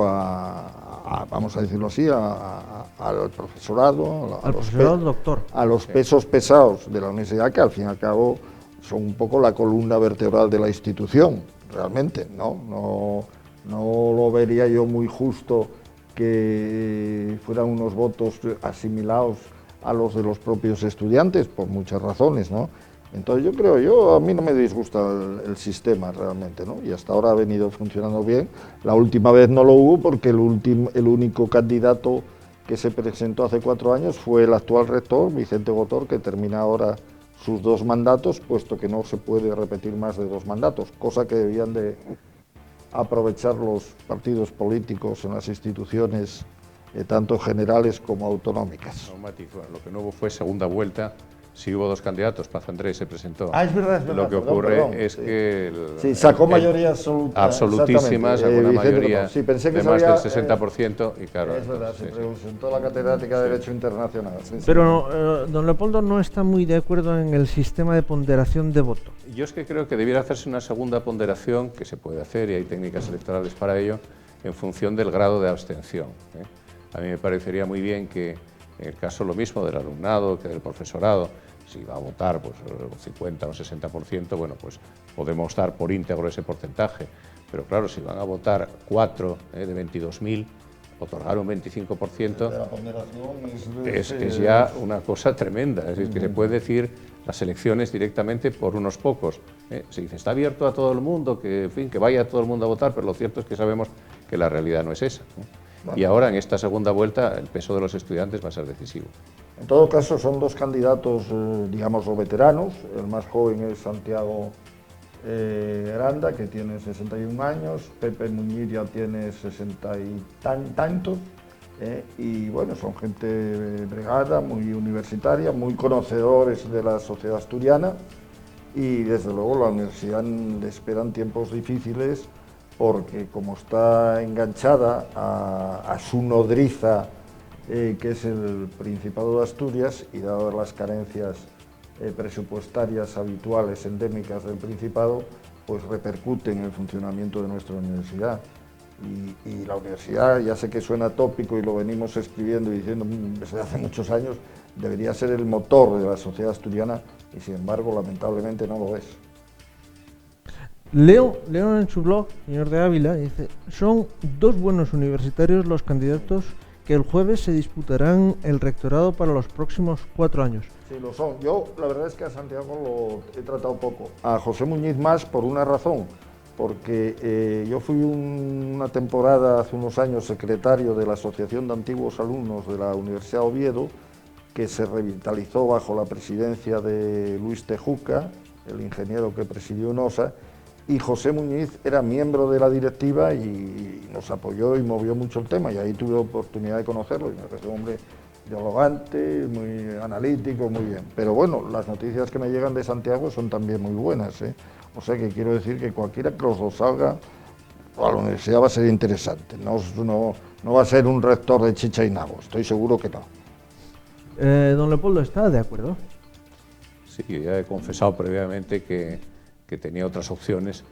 vamos a decirlo así, al profesorado, al profesorado doctor, a los pesos pesados de la universidad, que al fin y al cabo son un poco la columna vertebral de la institución, realmente, no lo vería yo muy justo que fueran unos votos asimilados a los de los propios estudiantes, por muchas razones, ¿no? Entonces a mí no me disgusta el sistema realmente, ¿no? Y hasta ahora ha venido funcionando bien. La última vez no lo hubo porque el único candidato que se presentó hace 4 años fue el actual rector, Vicente Gotor, que termina ahora sus 2 mandatos, puesto que no se puede repetir más de 2 mandatos, cosa que debían de aprovechar los partidos políticos en las instituciones, tanto generales como autonómicas. No, matiz, bueno, lo que no hubo fue segunda vuelta. Si hubo 2 candidatos, Paz Andrés se presentó. Es verdad. Lo que ocurre es que sacó mayoría absoluta. Absolutísima, sacó una mayoría sí, pensé que de más del 60%. Y claro, es verdad, se presentó la catedrática de Derecho Internacional. Pero don Leopoldo no está muy de acuerdo en el sistema de ponderación de voto. Yo es que creo que debiera hacerse una segunda ponderación, que se puede hacer y hay técnicas electorales para ello, en función del grado de abstención. A mí me parecería muy bien que, en el caso lo mismo del alumnado que del profesorado, si va a votar pues, 50 o 60%, bueno, pues podemos dar por íntegro ese porcentaje. Pero claro, si van a votar 4 de 22.000, otorgar un 25% de la ponderación es ya una cosa tremenda. Es decir, que se puede decir las elecciones directamente por unos pocos. Se dice, está abierto a todo el mundo, que, en fin, que vaya todo el mundo a votar, pero lo cierto es que sabemos que la realidad no es esa, ¿no? Y ahora, en esta segunda vuelta, el peso de los estudiantes va a ser decisivo. En todo caso, son 2 candidatos, digamos, veteranos. El más joven es Santiago Aranda, que tiene 61 años. Pepe Muñiz ya tiene 60 y tantos. Y bueno, son gente bregada, muy universitaria, muy conocedores de la sociedad asturiana. Y desde luego la universidad le esperan tiempos difíciles, porque como está enganchada a su nodriza, que es el Principado de Asturias, y dadas las carencias presupuestarias habituales, endémicas del Principado, pues repercute en el funcionamiento de nuestra universidad. Y la universidad, ya sé que suena tópico y lo venimos escribiendo y diciendo desde hace muchos años, debería ser el motor de la sociedad asturiana y sin embargo lamentablemente no lo es. Leo en su blog, señor de Ávila, dice: son 2 buenos universitarios los candidatos que el jueves se disputarán el rectorado para los próximos 4 años. Sí, lo son. Yo, la verdad es que a Santiago lo he tratado poco. A José Muñiz más por una razón, porque yo fui una temporada, hace unos años, secretario de la Asociación de Antiguos Alumnos de la Universidad de Oviedo, que se revitalizó bajo la presidencia de Luis Tejuca, el ingeniero que presidió UNOSA, y José Muñiz era miembro de la directiva y nos apoyó y movió mucho el tema, y ahí tuve oportunidad de conocerlo, y me pareció un hombre dialogante, muy analítico, muy bien. Pero bueno, las noticias que me llegan de Santiago son también muy buenas, ¿eh? O sea que quiero decir que cualquiera que los dos salga a la universidad va a ser interesante, no va a ser un rector de chicha y nabo, estoy seguro que no. Don Leopoldo, ¿está de acuerdo? Sí, yo ya he confesado previamente que tenía otras opciones,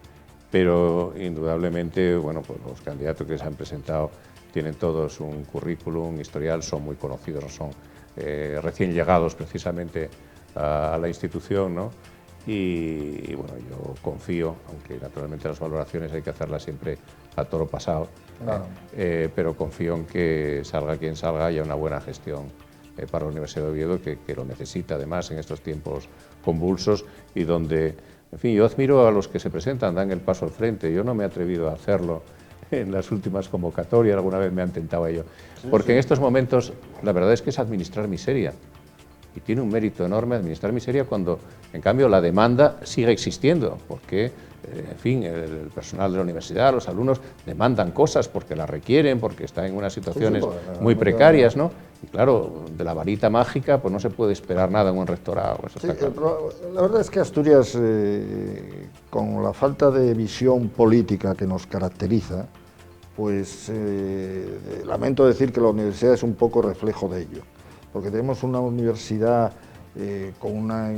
pero indudablemente, bueno, pues los candidatos que se han presentado tienen todos un currículum, un historial, son muy conocidos, son recién llegados precisamente a la institución, ¿no? Y bueno, yo confío, aunque naturalmente las valoraciones hay que hacerlas siempre a toro pasado, claro. Pero confío en que salga quien salga, haya una buena gestión para la Universidad de Oviedo, que lo necesita además en estos tiempos convulsos y donde, en fin, yo admiro a los que se presentan, dan el paso al frente. Yo no me he atrevido a hacerlo en las últimas convocatorias, alguna vez me han tentado ello, porque en estos momentos la verdad es que es administrar miseria. Y tiene un mérito enorme administrar miseria cuando, en cambio, la demanda sigue existiendo, porque, en fin, el personal de la universidad, los alumnos, demandan cosas porque las requieren, porque están en unas situaciones muy precarias, ¿no? Y claro, de la varita mágica, pues no se puede esperar nada en un rectorado. Eso está claro. La verdad es que Asturias, con la falta de visión política que nos caracteriza, pues lamento decir que la universidad es un poco reflejo de ello, porque tenemos una universidad con una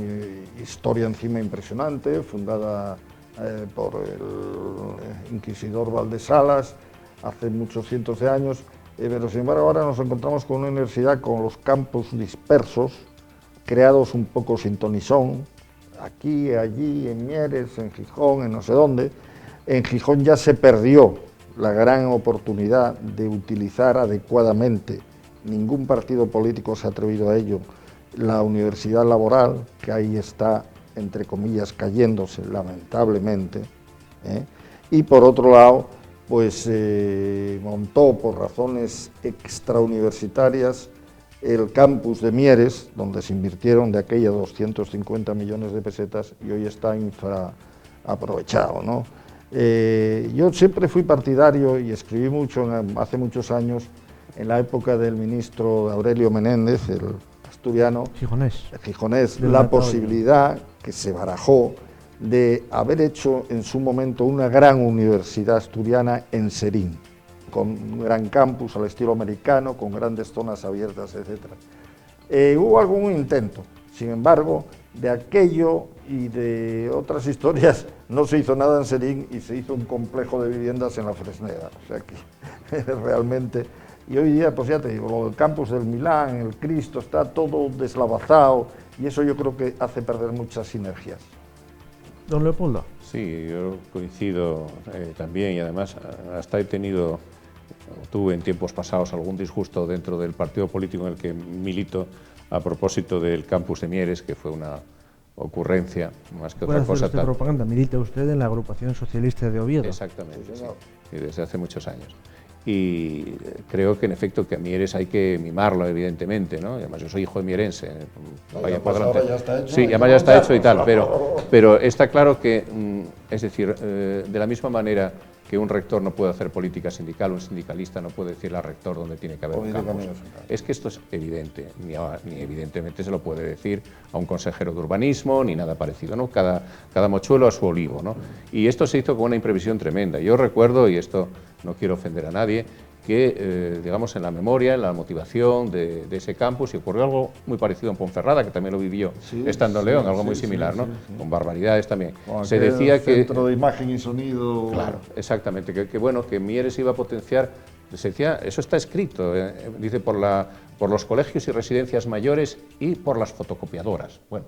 historia encima impresionante, fundada por el inquisidor Valdesalas hace muchos cientos de años, pero sin embargo ahora nos encontramos con una universidad con los campus dispersos, creados un poco sin ton ni son, aquí, allí, en Mieres, en Gijón, en no sé dónde. En Gijón ya se perdió la gran oportunidad de utilizar adecuadamente, ningún partido político se ha atrevido a ello, la universidad laboral, que ahí está, entre comillas, cayéndose lamentablemente, y por otro lado, pues montó por razones extrauniversitarias el campus de Mieres, donde se invirtieron de aquella 250 millones de pesetas y hoy está infraaprovechado, ¿no? Yo siempre fui partidario y escribí mucho hace muchos años, en la época del ministro Aurelio Menéndez, el asturiano, gijonés, la posibilidad que se barajó de haber hecho en su momento una gran universidad asturiana en Serín, con un gran campus al estilo americano, con grandes zonas abiertas, etc. Hubo algún intento, sin embargo, de aquello y de otras historias no se hizo nada en Serín y se hizo un complejo de viviendas en la Fresneda, o sea que realmente... Y hoy día, pues ya te digo, el campus del Milán, el Cristo, está todo deslavazado y eso yo creo que hace perder muchas sinergias. Don Leopoldo. Sí, yo coincido también y además hasta tuve en tiempos pasados algún disgusto dentro del partido político en el que milito a propósito del campus de Mieres, que fue una ocurrencia más que otra cosa. ¿Puede hacer propaganda? Milita usted en la agrupación socialista de Oviedo. Exactamente, sí, y desde hace muchos años. Y creo que en efecto que a Mieres hay que mimarlo, evidentemente, ¿no? Además yo soy hijo de mierense. Vaya, pues ahora ya está hecho. Sí, además ya está hecho y tal, pero está claro que, es decir, de la misma manera que un rector no puede hacer política sindical, un sindicalista no puede decirle al rector dónde tiene que haber un campus. Es que esto es evidente, ni evidentemente se lo puede decir a un consejero de urbanismo, ni nada parecido, ¿no? Cada mochuelo a su olivo, ¿no? Y esto se hizo con una imprevisión tremenda. Yo recuerdo, y esto no quiero ofender a nadie, que, digamos, en la memoria, en la motivación de ese campus, y ocurrió algo muy parecido en Ponferrada, que también lo vivió estando en León, algo muy similar, ¿no? Con barbaridades también. Se decía que... Centro de imagen y sonido... Claro, exactamente, que bueno, que Mieres iba a potenciar, se decía, eso está escrito, dice, por los colegios y residencias mayores y por las fotocopiadoras. Bueno,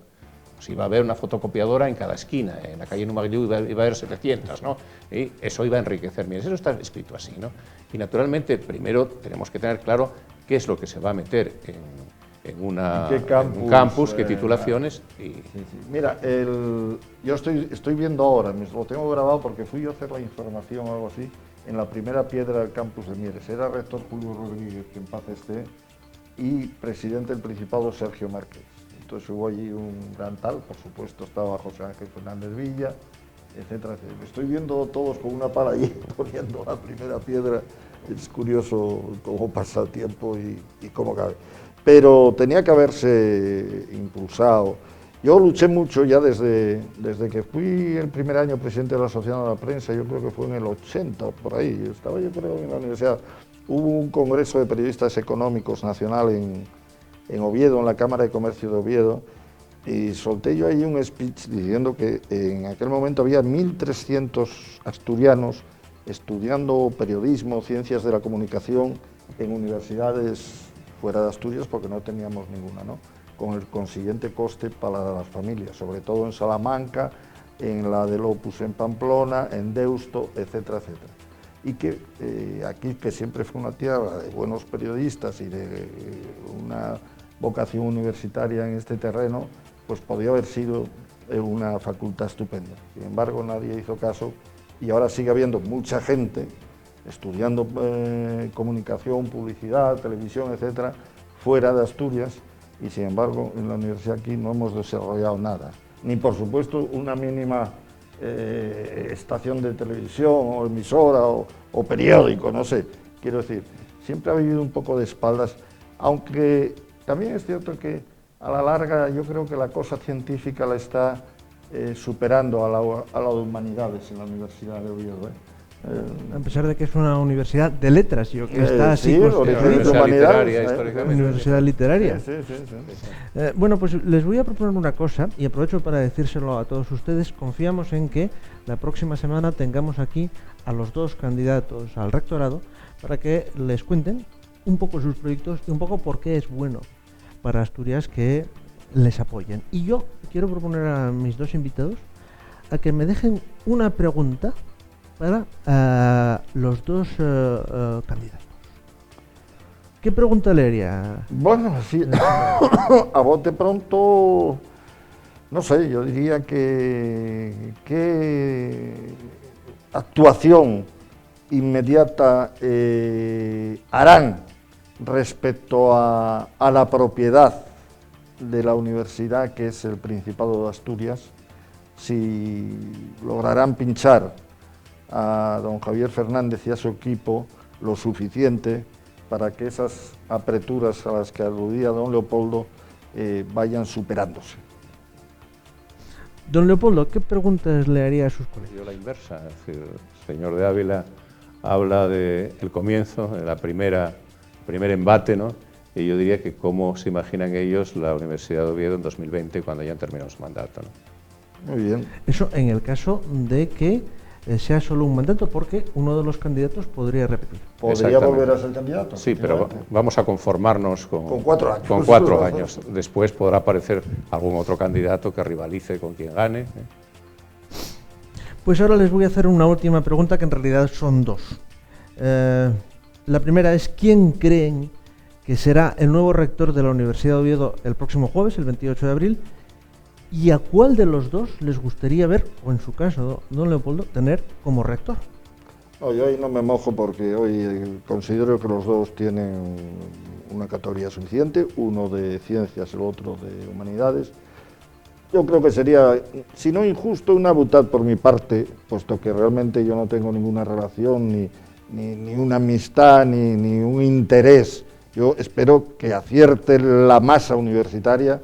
pues iba a haber una fotocopiadora en cada esquina, en la calle Numaglú iba a haber 700, ¿no? Y eso iba a enriquecer. Mira, eso está escrito así, ¿no? Y naturalmente, primero tenemos que tener claro qué es lo que se va a meter en un campus, qué titulaciones. Sí. Mira, yo estoy viendo ahora, lo tengo grabado porque fui yo a hacer la información o algo así, en la primera piedra del campus de Mieres. Era rector Julio Rodríguez, que en paz esté, y presidente del Principado Sergio Márquez. Entonces hubo allí un gran tal, por supuesto estaba José Ángel Fernández Villa, etcétera, etcétera. Estoy viendo todos con una pala allí poniendo la primera piedra. Es curioso cómo pasa el tiempo y cómo cabe. Pero tenía que haberse impulsado. Yo luché mucho ya desde que fui el primer año presidente de la Asociación de la Prensa, yo creo que fue en el 80, por ahí, estaba yo creo en la universidad. Hubo un congreso de periodistas económicos nacional en Oviedo, en la Cámara de Comercio de Oviedo, y solté yo ahí un speech diciendo que en aquel momento había 1.300 asturianos estudiando periodismo, ciencias de la comunicación en universidades fuera de Asturias porque no teníamos ninguna, ¿no? Con el consiguiente coste para las familias, sobre todo en Salamanca, en la del Opus en Pamplona, en Deusto, etcétera, etcétera. Y que aquí, que siempre fue una tierra de buenos periodistas y de una vocación universitaria en este terreno, pues podía haber sido una facultad estupenda. Sin embargo, nadie hizo caso y ahora sigue habiendo mucha gente estudiando comunicación, publicidad, televisión, etcétera, fuera de Asturias, y sin embargo en la universidad aquí no hemos desarrollado nada, ni por supuesto una mínima estación de televisión o emisora o periódico, no sé, quiero decir, siempre ha vivido un poco de espaldas, aunque también es cierto que a la larga yo creo que la cosa científica la está superando a la de humanidades en la Universidad de Oviedo. A pesar de que es una universidad de letras, yo que está así universidad literaria, históricamente. Universidad literaria. Sí. Bueno, pues les voy a proponer una cosa y aprovecho para decírselo a todos ustedes. Confiamos en que la próxima semana tengamos aquí a los dos candidatos al rectorado para que les cuenten un poco sus proyectos y un poco por qué es bueno para Asturias que les apoyen. Y yo quiero proponer a mis dos invitados a que me dejen una pregunta para los dos candidatos. ¿Qué pregunta le haría? Bueno, sí, a bote pronto, no sé, yo diría que qué actuación inmediata harán respecto a la propiedad de la universidad, que es el Principado de Asturias, si lograrán pinchar a don Javier Fernández y a su equipo lo suficiente para que esas apreturas a las que aludía don Leopoldo vayan superándose. Don Leopoldo, ¿qué preguntas le haría a sus colegas? Yo la inversa, es decir, el señor de Ávila habla del comienzo, de primer embate, ¿no? Y yo diría que cómo se imaginan ellos la Universidad de Oviedo en 2020 cuando hayan terminado su mandato, ¿no? Muy bien. Eso en el caso de que sea solo un mandato, porque uno de los candidatos podría repetir. ¿Podría volver a ser candidato? Sí, pero vamos a conformarnos con 4 años. Con 4 años. Después podrá aparecer algún otro candidato que rivalice con quien gane. Pues ahora les voy a hacer una última pregunta, que en realidad son dos. La primera es: ¿quién creen que será el nuevo rector de la Universidad de Oviedo el próximo jueves, el 28 de abril? ¿Y a cuál de los dos les gustaría ver, o en su caso, don Leopoldo, tener como rector? No, yo ahí no me mojo porque hoy considero que los dos tienen una categoría suficiente, uno de ciencias, el otro de humanidades. Yo creo que sería, si no injusto, una butad por mi parte, puesto que realmente yo no tengo ninguna relación, ni una amistad, ni un interés. Yo espero que acierte la masa universitaria.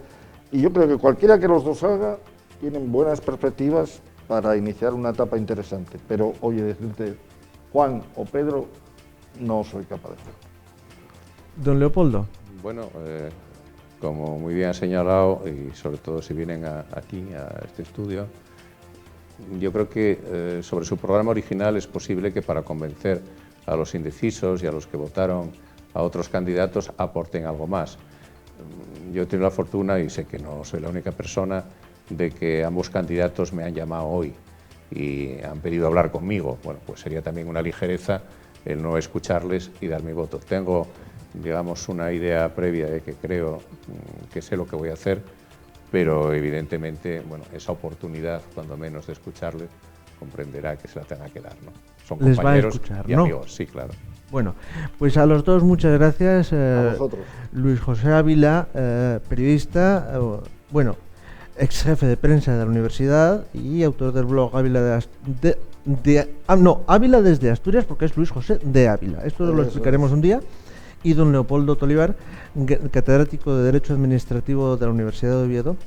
Y yo creo que cualquiera que los dos haga tienen buenas perspectivas para iniciar una etapa interesante. Pero, oye, decirte Juan o Pedro, no soy capaz de hacerlo. Don Leopoldo. Bueno, como muy bien ha señalado, y sobre todo si vienen aquí, a este estudio, yo creo que sobre su programa original es posible que para convencer a los indecisos y a los que votaron a otros candidatos aporten algo más. Yo he tenido la fortuna, y sé que no soy la única persona, de que ambos candidatos me han llamado hoy y han pedido hablar conmigo. Bueno, pues sería también una ligereza el no escucharles y dar mi voto. Tengo, digamos, una idea previa de que creo que sé lo que voy a hacer, pero evidentemente, bueno, esa oportunidad, cuando menos, de escucharles, comprenderá que se la tenga que dar, ¿no? Son Les compañeros va a escuchar, y ¿no? amigos, sí, claro. Bueno, pues a los dos muchas gracias. A vosotros. Luis José Ávila, periodista, bueno, ex jefe de prensa de la universidad y autor del blog Ávila Ávila desde Asturias, porque es Luis José de Ávila. Esto lo explicaremos un día. Y don Leopoldo Tolivar, catedrático de Derecho Administrativo de la Universidad de Oviedo.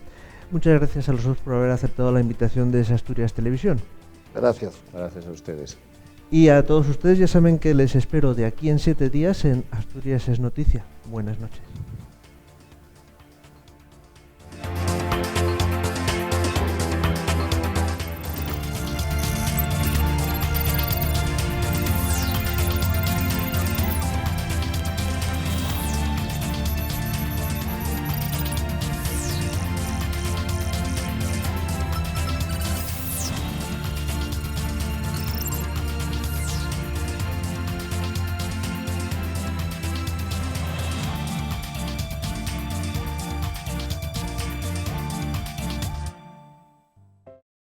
Muchas gracias a los dos por haber aceptado la invitación de Asturias Televisión. Gracias. Gracias a ustedes. Y a todos ustedes ya saben que les espero de aquí en 7 días en Asturias es Noticia. Buenas noches.